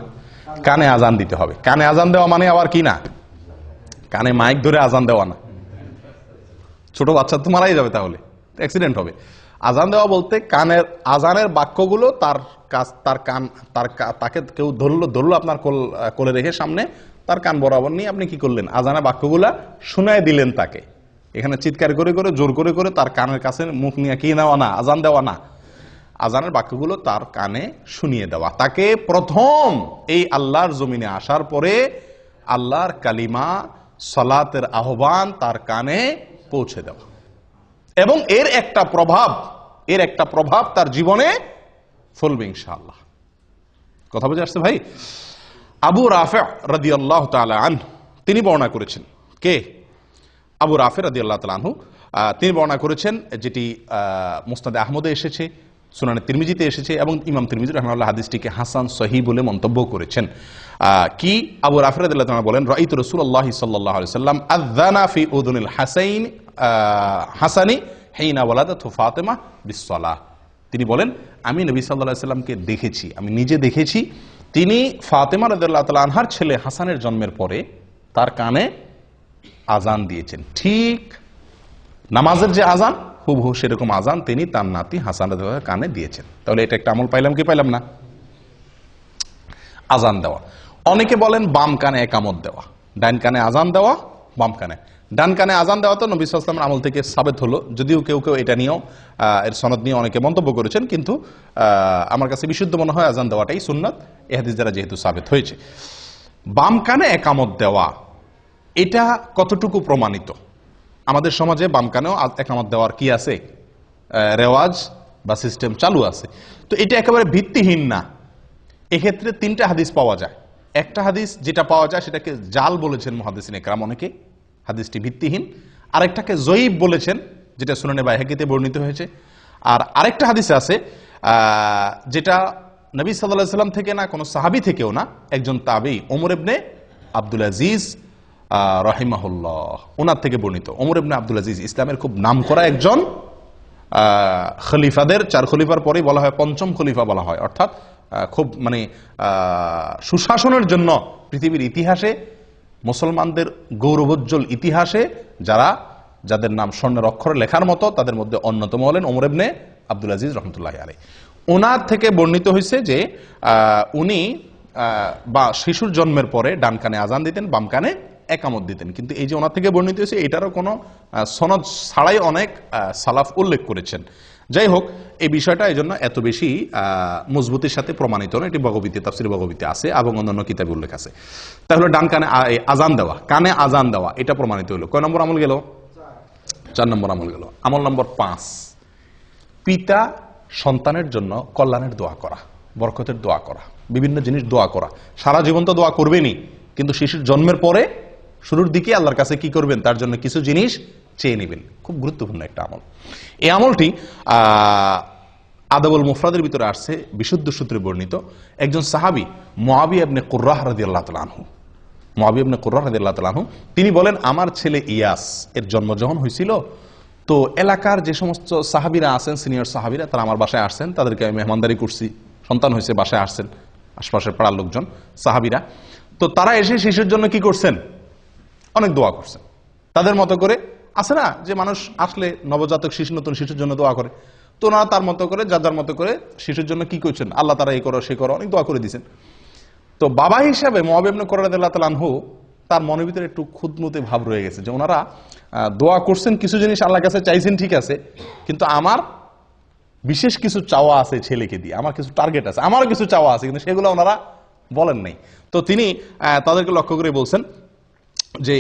কানে আজান দিতে হবে। কানে আজান দেওয়া মানে আবার কি না, কানে মাইক ধরে আজান দেওয়া না। ছোট বাচ্চা তো মারাই যাবে, তাহলে অ্যাক্সিডেন্ট হবে। আজান দেওয়া বলতে কানের আজানের বাক্যগুলো তাকে কেউ ধরলো আপনার কোলে রেখে সামনে, তার কান বরাবর নিয়ে আপনি কি করলেন, আজানের বাক্যগুলা শুনায় দিলেন তাকে। এখানে চিৎকার করে করে জোর করে করে তার কানের কাছে মুখ নিয়ে কি নেওয়া না, আজান দেওয়া না। আজানের বাক্যগুলো তার কানে শুনিয়ে দেওয়া। তাকে প্রথম এই আল্লাহর জমিনে আসার পরে আল্লাহর কালিমা, সালাতের আহ্বান তার কানে পৌঁছে দেওয়া, এবং এর একটা প্রভাব তার জীবনে ফলবে ইনশাআল্লাহ। কথা বুঝে আসছে ভাই? আবু রাফি রাদিয়াল্লাহু তাআলা আনহু তিনি বর্ণনা করেছেন। কে? আবু রাফি রাদিয়াল্লাহু তাআলা আনহু তিনি বর্ণনা করেছেন, যেটি মুসনাদে আহমদে এসেছে, সুনানে তিরমিজিতে এসেছে, এবং ইমাম তিরমিজি রাহিমাহুল্লাহ হাদিসটিকে হাসান সহিহ বলে মন্তব্য করেছেন। কি আবু রাফি রাদিয়াল্লাহু তাআলা বলেন, রাআইতু রাসূলুল্লাহ সাল্লাল্লাহু আলাইহি ওয়াসাল্লাম আযানা ফি উযুনিল হাসানি হিনা ওয়ালাদাতু ফাতিমা বিসসালাহ। তিনি বলেন আমি নবী সাল্লাল্লাহু আলাইহি ওয়াসাল্লামকে দেখেছি, আমি নিজে দেখেছি, তিনি ফাতিমা রাদিয়াল্লাহু তাআলা আনহার ছেলে হাসানের জন্মের পরে তার কানে আজান দিয়েছেন। ঠিক নামাজের যে আজান হুবহু সেরকম আজান তিনি তার নাতি হাসানের কানে দিয়েছেন। তাহলে এটা একটা আমল পাইলাম কি পাইলাম না? আজান দেওয়া। অনেকে বলেন বাম কানে একামত দেওয়া, ডান কানে আজান দেওয়া, বাম কানে। ডান কানে আজান দেওয়া তো নবী সাল্লাল্লাহু আলাইহি ওয়াসাল্লামের আমল থেকে সাবেত হলো, যদিও কেউ কেউ এটা নিয়েও এর সনদ নিয়ে অনেকে মন্তব্য করেছেন, কিন্তু আমার কাছে বিশুদ্ধ মনে হয় আজান দেওয়াটাই সুন্নাত, এই হাদিস দ্বারা যেহেতু সাবেত হয়েছে। বাম কানে একামত দেওয়া এটা কতটুকু প্রমাণিত? আমাদের সমাজে বাম কানেও একামত দেওয়ার কি আছে, রেওয়াজ বা সিস্টেম চালু আছে। তো এটা একেবারে ভিত্তিহীন না। এক্ষেত্রে 3টা হাদিস পাওয়া যায়। একটা হাদিস যেটা পাওয়া যায় সেটাকে জাল বলেছেন মুহাদ্দিসিন ইকরাম অনেকে, হাদিসটি ভিত্তিহীন। আরেকটাকে জয়ীব বলেছেন, যেটা সুনানে বাইহাকিতে বর্ণিত হয়েছে। আর আরেকটা হাদিস আছে যেটা নবী সাল্লাল্লাহু আলাইহি ওয়াসাল্লাম থেকে না, কোনো সাহাবী থেকেও না, একজন তাবী ওমর ইবনে আব্দুল আজিজ রাহিমাহুল্লাহ, ওনার থেকে বর্ণিত। ওমর ইবনে আব্দুল আজিজ ইসলামের খুব নামকরা একজন খলিফাদের, 4 খলিফার পরেই বলা হয় পঞ্চম খলিফা বলা হয়, অর্থাৎ খুব মানে সুশাসনের জন্য পৃথিবীর ইতিহাসে, মুসলমানদের গৌরবোজ্জ্বল ইতিহাসে যাদের নাম স্বর্ণের অক্ষরে লেখার মতো, তাদের মধ্যে অন্যতম হলেন ওমর ইবনে আব্দুল আজিজ রহমতুল্লাহ আলাইহি। ওনার থেকে বর্ণিত হয়েছে যে উনি বা শিশুর জন্মের পরে ডান কানে আজান দিতেন, বাম কানে একামত দিতেন। কিন্তু এই যে ওনার থেকে বর্ণিত হয়েছে, এটারও কোনো সনদ ছাড়াই অনেক সালাফ উল্লেখ করেছেন। যাই হোক, এই বিষয়টা এই জন্য এত বেশি মজবুতির সাথে প্রমাণিত না। এটি বগবীতে, তাফসীর বগবীতে আছে এবং অন্যান্য কিতাবে উল্লেখ আছে। তাহলে ডান কানে আজান দেওয়া, কানে আজান দেওয়া, এটা প্রমাণিত হলো। কয় নম্বর আমল গেল? 4 নম্বর আমল গেল। আমল নম্বর 5, পিতা সন্তানের জন্য কল্যাণের দোয়া করা, বরকতের দোয়া করা, বিভিন্ন জিনিস দোয়া করা। সারা জীবন তো দোয়া করবেনই, কিন্তু শিশুর জন্মের পরে শুরুর দিকে আল্লাহর কাছে কি করবেন? তার জন্য কিছু জিনিস চেয়ে নেবেন। খুব গুরুত্বপূর্ণ একটা আমল। এই আমলটি আদাবুল মুফরাদের ভিতরে আসছে, বিশুদ্ধ সূত্রে বর্ণিত। একজন সাহাবী মুআবিয়া ইবনে কুররাহ রাদিয়াল্লাহু তাআলা আনহু, মুআবিয়া ইবনে কুররাহ রাদিয়াল্লাহু তাআলা আনহু, তিনি বলেন, আমার ছেলে ইয়াস এর জন্ম যখন হয়েছিল, তো এলাকার যে সমস্ত সাহাবীরা আছেন, সিনিয়র সাহাবীরা, তারা আমার বাসায় আসছেন, তাদেরকে আমি মেহমানদারি করছি। সন্তান হয়েছে, বাসায় আসছেন আশপাশের পাড়ার লোকজন, সাহাবীরা। তো তারা এসে শিশুর জন্য কি করছেন? অনেক দোয়া করছেন তাদের মতো করে। আছে না যে মানুষ আসলে নবজাতক শিশু, নতুন শিশুর জন্য দোয়া করে, তো ওনারা তার মতো করে, যার মতো করে শিশুর জন্য কি করছেন? আল্লাহ তারা এই করো, সে করো, অনেক দোয়া করে দিয়েছেন। তো বাবা হিসাবে মুআবিয়া ইবনে কুররাহ রাদিয়াল্লাহু তাআলা আনহু, তার মনের ভিতরে একটু খুঁতমুতে ভাব রয়ে গেছে যে ওনারা দোয়া করছেন, কিছু জিনিস আল্লাহর কাছে চাইছেন, ঠিক আছে, কিন্তু আমার বিশেষ কিছু চাওয়া আছে ছেলেকে দিয়ে, আমার কিছু টার্গেট আছে, আমারও কিছু চাওয়া আছে, কিন্তু সেগুলো ওনারা বলেন নাই। তো তিনি তাদেরকে লক্ষ্য করে বলছেন যে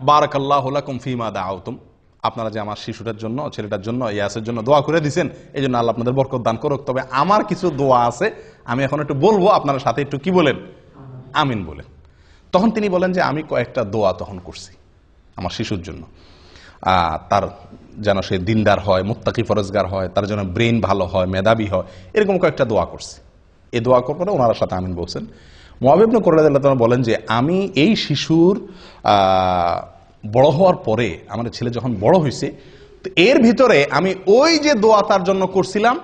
বারাকাল্লাহু লাকুম ফীমা দাআউতুম, আপনারা যে আমার শিশুটার জন্য, ছেলেটার জন্য, ইয়াসের জন্য দোয়া করে দিয়েছেন, এই জন্য আল্লাহ আপনাদের বরকত দান করুক। তবে আমার কিছু দোয়া আছে, আমি এখন একটু বলবো, আপনারা সাথে একটু কি বলেন? আমিন বলেন। তখন তিনি বলেন যে আমি কয়েকটা দোয়া তখন করছি আমার শিশুর জন্য, তার যেন সে দিনদার হয়, মুত্তাকি ফরজগার হয়, তার জন্য ব্রেন ভালো হয়, মেধাবী হয়, এরকম কয়েকটা দোয়া করছি। এই দোয়া করার পরে ওনার সাথে আমিন বলছেন। মুআবিয়া ইবনে কুররাহ রাদিয়াল্লাহু তাআলা বলেন যে আমি এই শিশুর বড় হওয়ার পরে, আমার ছেলে যখন বড় হয়েছে, তো এর ভিতরে আমি ওই যে দোয়া তার জন্য করছিলাম,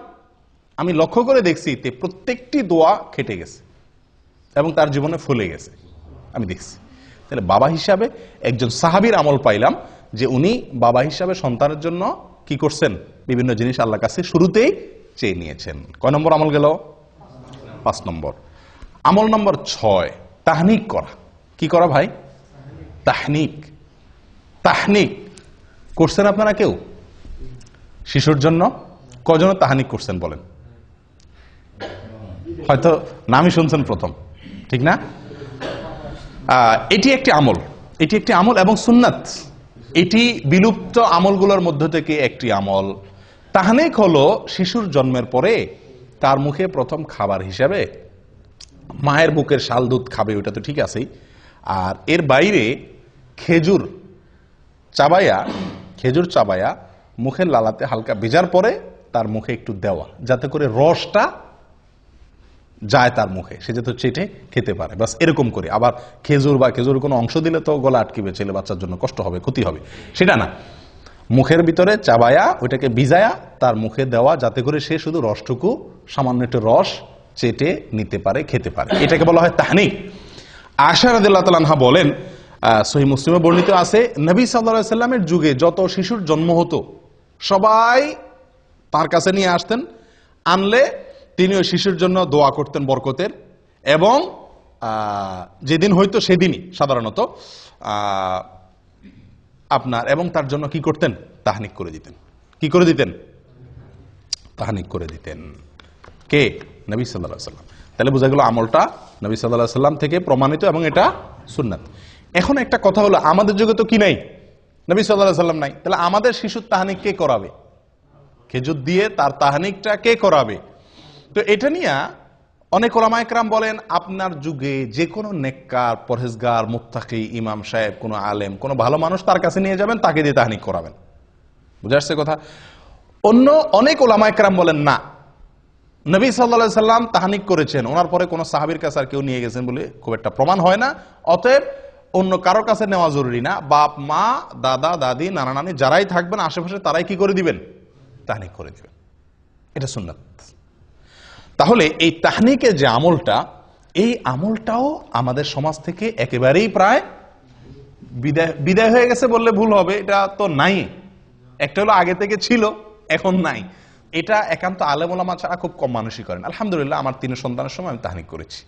আমি লক্ষ্য করে দেখছি তে প্রত্যেকটি দোয়া খেটে গেছে এবং তার জীবনে ফলে গেছে, আমি দেখছি। তাহলে বাবা হিসাবে একজন সাহাবীর আমল পাইলাম যে উনি বাবা হিসাবে সন্তানের জন্য কি করছেন? বিভিন্ন জিনিস আল্লাহর কাছে শুরুতেই চেয়ে নিয়েছেন। কয় নম্বর আমল গেল? 5 নম্বর। আমল নম্বর 6, তাহনিক করা। কি করা ভাই? তাহনিক। তাহনিক করছেন আপনারা কেউ শিশুর জন্য? কজনের তাহনিক করছেন বলেন? হয়তো নামই শুনছেন প্রথম, ঠিক না? এটি একটি আমল, এটি একটি আমল এবং সুন্নাত। এটি বিলুপ্ত আমলগুলোর মধ্য থেকে একটি আমল। তাহনিক হলো শিশুর জন্মের পরে তার মুখে প্রথম খাবার হিসাবে মায়ের বুকের শাল দুধ খাবে, ওটা তো ঠিক আছেই। আর এর বাইরে খেজুর চাবায়া মুখের লালাতে হালকা ভেজার পরে তার মুখে একটু দেওয়া, যাতে করে রসটা যায় তার মুখে, সে যাতে চেটে খেতে পারে, বাস এরকম করে। আবার খেজুর কোনো অংশ দিলে তো গলা আটকিবে, ছেলে বাচ্চার জন্য কষ্ট হবে, ক্ষতি হবে, সেটা না। মুখের ভিতরে চাবায়া ওইটাকে ভিজায়া তার মুখে দেওয়া, যাতে করে সে শুধু রসটুকু, সামান্য একটু রস চেটে নিতে পারে, খেতে পারে। এটাকে বলা হয় তাহনিক। আয়েশা রাদিয়াল্লাহু তাআলা আনহা বলেন, সহিহ মুসলিমে বর্ণিত আছে, নবী সাল্লাল্লাহু আলাইহি সাল্লামের যুগে যত শিশুর জন্ম হতো সবাই তার কাছে নিয়ে আসতেন, আনলে তিনি ওই শিশুর জন্য দোয়া করতেন বরকতের, এবং যেদিন হয়তো সেদিনই সাধারণত এবং তার জন্য কি করতেন? তাহনিক করে দিতেন। কি করে দিতেন? তাহনিক করে দিতেন। কে? নবী সাল্লাল্লাহু আলাইহি সাল্লাম। তাহলে বোঝা গেল আমলটা নবী সাল্লাল্লাহু আলাইহি সাল্লাম থেকে প্রমাণিত এবং এটা সুন্নাত। এখন একটা কথা হলো, আমাদের যুগে তো কি নাই? নবী সাল্লাল্লাহু আলাইহি সাল্লাম নাই। তাহলে আমাদের শিশুর তাহনিক কে করাবে? খেজুর দিয়ে তার তাহনিকটা কে করাবে? তো এটা নিয়ে অনেক ওলামায়ে কেরাম বলেন, আপনার যুগে যে কোনো নেককার, পরহেজগার, মুত্তাকি, ইমাম সাহেব, কোনো আলেম, কোনো ভালো মানুষ তার কাছে নিয়ে যাবেন, তাকে দিয়ে তাহনিক করাবেন। বুঝে আসছে কথা? অন্য অনেক ওলামায়ে কেরাম বলেন না, নবী সাল্লাল্লাহু আলাইহি সাল্লাম তাহনিক করেছেন, ওনার পরে কোনো সাহাবীর কাছে আর কেউ নিয়ে গেছেন বলে খুব একটা প্রমাণ হয় না। অতএব অন্য কারোর কাছে নেওয়া জরুরি না। বাপ মা, দাদা দাদি, নানা নানি যারাই থাকবেন আশেপাশে তারাই কি করে দিবেন? তাহনিক করে দিবেন। এটা সুন্নাত। তাহলে এই তাহনিকের যে আমলটা, এই আমলটাও আমাদের সমাজ থেকে একেবারেই প্রায় বিদায় হয়ে গেছে বললে ভুল হবে, এটা তো নাই। একটা হলো আগে থেকে ছিল, এখন নাই। এটা একান্ত আলেম ওলামা ছাড়া খুব কম মানুষই করেন। আলহামদুলিল্লাহ আমার 3 সন্তানের সময় আমি তাহনিক করেছি।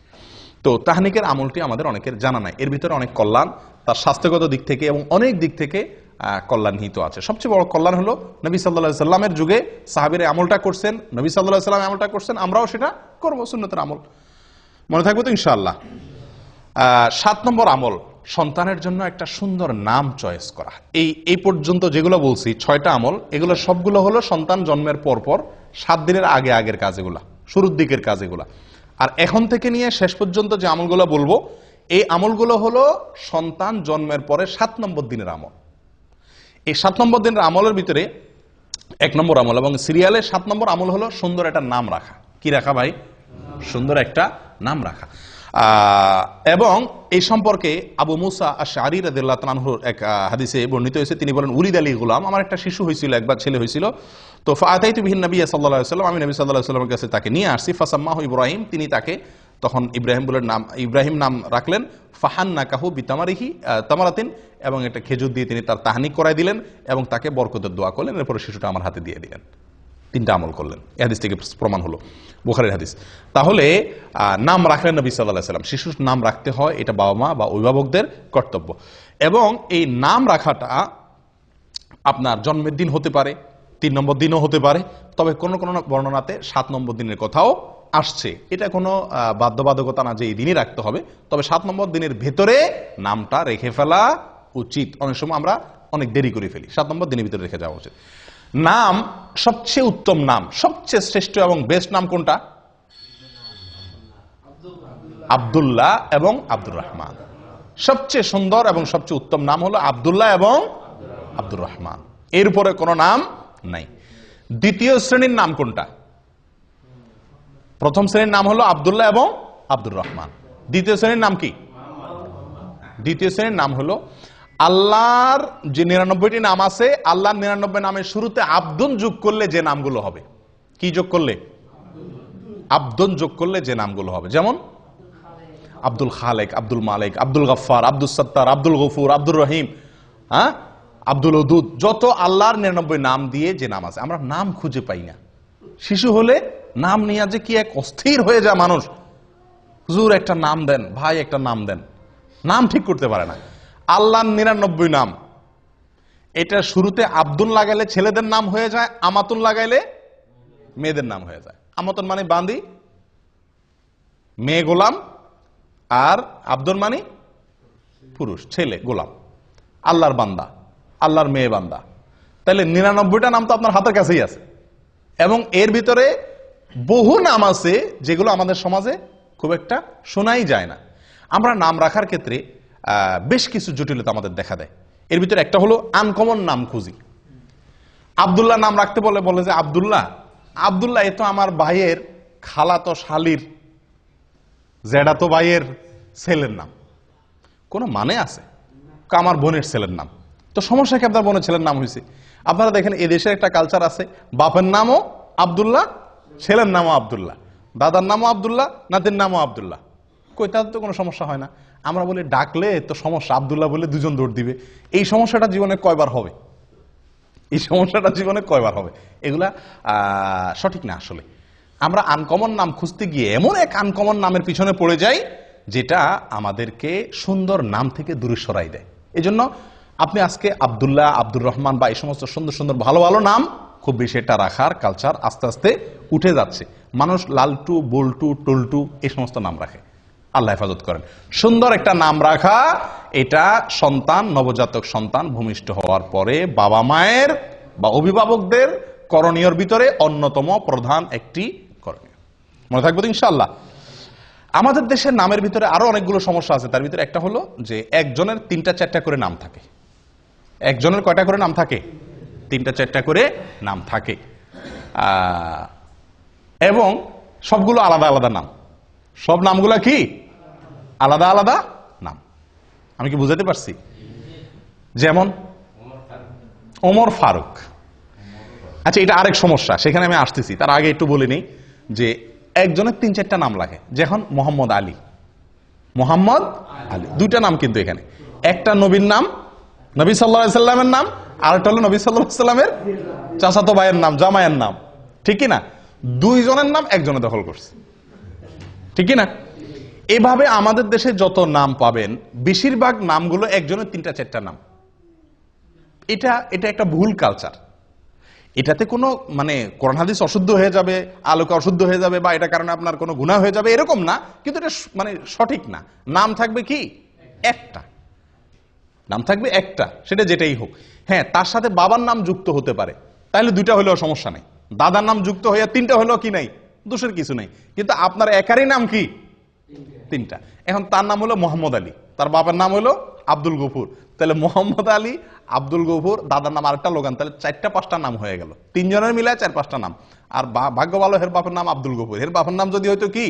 তো তাহনিকের আমলটি আমাদের অনেকের জানা নাই। এর ভিতরে অনেক কল্যাণ, তার স্বাস্থ্যগত দিক থেকে এবং অনেক দিক থেকে কল্যাণ নিহিত আছে। সবচেয়ে বড় কল্যাণ হলো নবী সাল্লাল্লাহু আলাইহি সাল্লামের যুগে সাহাবীরা আমলটা করছেন, নবী সাল্লাল্লাহু আলাইহি সাল্লাম আমলটা করছেন, আমরাও সেটা করব, সুন্নতের আমল। মনে থাকবে তো ইনশাআল্লাহ। 7 নম্বর আমল, সন্তানের জন্য একটা সুন্দর নাম চয়েস করা। এই পর্যন্ত যেগুলো বলছি 6টা আমল, এগুলো সবগুলো হলো সন্তান জন্মের পর 7 দিনের আগের কাজ, এগুলা শুরুর দিকের কাজ এগুলা। আর এখন থেকে নিয়ে শেষ পর্যন্ত যে আমলগুলো বলবো, এই আমলগুলো হলো সন্তান জন্মের পরে 7 নম্বর দিনের আমল। এই 7 নম্বর দিনের আমলের ভিতরে 1 নম্বর আমল এবং সিরিয়ালে 7 নম্বর আমল হলো সুন্দর একটা নাম রাখা। কি রাখা ভাই? সুন্দর একটা নাম রাখা। এবং এই সম্পর্কে আবু মুসা আশআরী রাদিয়াল্লাহু তাআলা আনহুর এক হাদিসে বর্ণিত হয়েছে। তিনি বলেন, উলিদ আলী গুলাম, আমার একটা শিশু হয়েছিল, একবার ছেলে হয়েছিল। তো ফাআতাইতু বিহিন নবী সাল্লাল্লাহু আলাইহি ওয়াসাল্লাম, আমি নবী সাল্লাল্লাহু আলাইহি ওয়াসাল্লামের কাছে তাকে নিয়ে আসছি। ফাসাম্মাহু ইব্রাহিম, তিনি তাকে তখন ইব্রাহিম নাম রাখলেন। ফাহান্নাকাহু বিতামারিহি তামারাতিন, এবং একটা খেজুর দিয়ে তিনি তার তাহনিক করাই দিলেন এবং তাকে বরকতের দোয়া করলেন। এরপরে শিশুটা আমার হাতে দিয়ে দিলেন। 3টা আমল করলেন। এই হাদিস থেকে প্রমাণ হলো, বুখারীর হাদিস। তাহলে নাম রাখলেন নবী সাল্লাল্লাহু আলাইহি ওয়াসাল্লাম। শিশুর নাম রাখতে হয়, এটা বাবা মা বা অভিভাবকদের কর্তব্য। এবং এই নাম রাখাটা আপনার জন্মের দিন হতে পারে, 3 নম্বর দিনও হতে পারে, তবে কোন কোন বর্ণনাতে 7 নম্বর দিনের কথাও আসছে। এটা কোনো বাধ্যবাধকতা না যে এই দিনই রাখতে হবে, তবে 7 নম্বর দিনের ভেতরে নামটা রেখে ফেলা উচিত। অনেক সময় আমরা অনেক দেরি করে ফেলি, 7 নম্বর দিনের ভিতরে রেখে যাওয়া উচিত। নাম, সবচেয়ে উত্তম নাম, সবচেয়ে শ্রেষ্ঠ এবং বেস্ট নাম কোনটা? আব্দুল্লাহ এবং আব্দুর রহমান। সবচেয়ে সুন্দর এবং সবচেয়ে উত্তম নাম হলো আব্দুল্লাহ এবং আব্দুর রহমান। এর উপরে কোনো নাম নাই। দ্বিতীয় শ্রেণীর নাম কোনটা? প্রথম শ্রেণীর নাম হলো আব্দুল্লাহ এবং আব্দুর রহমান। দ্বিতীয় শ্রেণীর নাম কি? দ্বিতীয় শ্রেণীর নাম হলো আল্লাহর যে 99টি নাম আছে, আল্লাহর 99 নামের শুরুতে আব্দুন যোগ করলে যে নামগুলো হবে। কি যোগ করলে? আব্দুন যোগ করলে যে নামগুলো হবে। যেমন আব্দুল খালেক, আব্দুল মালিক, আব্দুল গফফার, আব্দুল সত্তার, আব্দুল গফুর, আব্দুর রহিম, আব্দুল ওদুদ, যত আল্লাহর 99 নাম দিয়ে যে নাম আছে, আমরা নাম খুঁজে পাই না। শিশু হলে নাম নিয়ে যে কি এক অস্থির হয়ে যায় মানুষ। হুজুর একটা নাম দেন, ভাই একটা নাম দেন, নাম ঠিক করতে পারে না। আল্লাহর 99 নাম, এটা শুরুতে আব্দুল লাগাইলে ছেলেদের নাম হয়ে যায়, আমাতুন লাগাইলে মেয়েদের নাম হয়ে যায়। আমাতুন মানে বান্দি, মেয়ে গোলাম, আর আব্দুল মানে পুরুষ, ছেলে গোলাম, আল্লাহর বান্দা, আল্লাহর মেয়ে বান্দা। তাহলে 99টা নাম তো আপনার হাতের কাছেই আছে। এবং এর ভিতরে বহু নাম আছে যেগুলো আমাদের সমাজে খুব একটা শোনাই যায় না। আমরা নাম রাখার ক্ষেত্রে বেশ কিছু জটিলতা আমাদের দেখা দেয়। এর ভিতরে একটা হলো আনকমন নাম খুঁজি। আব্দুল্লাহ নাম রাখতে বলে যে আব্দুল্লাহ, আব্দুল্লাহ এ তো আমার ভাইয়ের খালাতো শালির জেডাতো ভাইয়ের ছেলের নাম, কোনো মানে আছে? আমার বোনের ছেলের নাম। তো সমস্যা কি? আপনার বোনের ছেলের নাম হয়েছে। আপনারা দেখেন এদেশের একটা কালচার আছে, বাপের নামও আব্দুল্লাহ, ছেলের নামও আব্দুল্লাহ, দাদার নামও আব্দুল্লাহ, নাতির নামও আব্দুল্লাহ। কই, তাদের তো কোনো সমস্যা হয় না। আমরা বলি ডাকলে তো সমস্যা, আব্দুল্লাহ বলে 2 জন দৌড় দিবে। এই সমস্যাটা জীবনে কয়বার হবে? এই সমস্যাটা জীবনে কয়বার হবে? এগুলা সঠিক না। আসলে আমরা আনকমন নাম খুঁজতে গিয়ে এমন এক আনকমন নামের পিছনে পড়ে যাই যেটা আমাদেরকে সুন্দর নাম থেকে দূরে সরাই দেয়। এই জন্য আপনি আজকে আব্দুল্লাহ, আব্দুর রহমান বা এই সমস্ত সুন্দর সুন্দর ভালো ভালো নাম খুব বেশি এটা রাখার কালচার আস্তে আস্তে উঠে যাচ্ছে। মানুষ লালটু, বল্টু, টল্টু এই সমস্ত নাম রাখে। আল্লাহ হেফাজত করেন। সুন্দর একটা নাম রাখা, এটা সন্তান, নবজাতক সন্তান ভূমিষ্ঠ হওয়ার পরে বাবা মায়ের বা অভিভাবকদের করণীয়র ভিতরে অন্যতম প্রধান একটি করণীয়। মনে থাকবে তো ইনশাআল্লাহ। আমাদের দেশের নামের ভিতরে আরো অনেকগুলো সমস্যা আছে। তার ভিতরে একটা হলো যে একজনের 3টা-4টা করে নাম থাকে। একজনের কয়টা করে নাম থাকে? 3টা-4টা করে নাম থাকে। এবং সবগুলো আলাদা আলাদা নাম। সব নামগুলা কি? আলাদা আলাদা নাম। আমি কি বুঝাতে পারছি? যেমন ওমর ফারুক। আচ্ছা, এটা আরেক সমস্যা, সেখানে আমি আসতেছি। তার আগে একটু বলে নিই যে একজনের 3-4টা নাম লাগে। যেমন মোহাম্মদ আলী, মোহাম্মদ আলী, 2টা নাম কিন্তু এখানে। একটা নবীর নাম, নবী সাল্লাল্লাহু আলাইহি সাল্লামের নাম, আর একটা হলো নবী সাল্লাল্লাহু আলাইহি সাল্লামের চাচাতো ভাইয়ের নাম, জামাইয়ের নাম, ঠিক কি না? 2 জনের নাম একজনে দখল করছে, ঠিক কি না? এভাবে আমাদের দেশে যত নাম পাবেন বেশিরভাগ নামগুলো একজনের 3টা-4টা নাম। এটা একটা ভুল কালচার। এটাতে কোনো মানে কোরআন হাদিস অশুদ্ধ হয়ে যাবে, আলোকে অশুদ্ধ হয়ে যাবে, বা এটা কারণে আপনার কোনো গুনাহ হয়ে যাবে এরকম না, কিন্তু এটা মানে সঠিক না। নাম থাকবে কি একটা, নাম থাকবে একটা, সেটা যেটাই হোক। হ্যাঁ, তার সাথে বাবার নাম যুক্ত হতে পারে, তাহলে 2টা হলেও সমস্যা নেই। দাদার নাম যুক্ত হয়ে 3টা হলেও কি নাই, দোষের কিছু নেই। কিন্তু আপনার একারই নাম কি 3টা। এখন তার নাম হলো মোহাম্মদ আলী, তার বাবার নাম হলো আব্দুল গফুর, তাহলে মোহাম্মদ আলী, আব্দুল গফুর, দাদার নাম আরেকটা লোগান, তাহলে 4টা-5টা নাম হয়ে গেল। 3 জনের মিলায় 4-5টা নাম। আর ভাগ্য ভালো এর বাপের নাম আব্দুল গফুর, এর বাপের নাম যদি হয়তো কি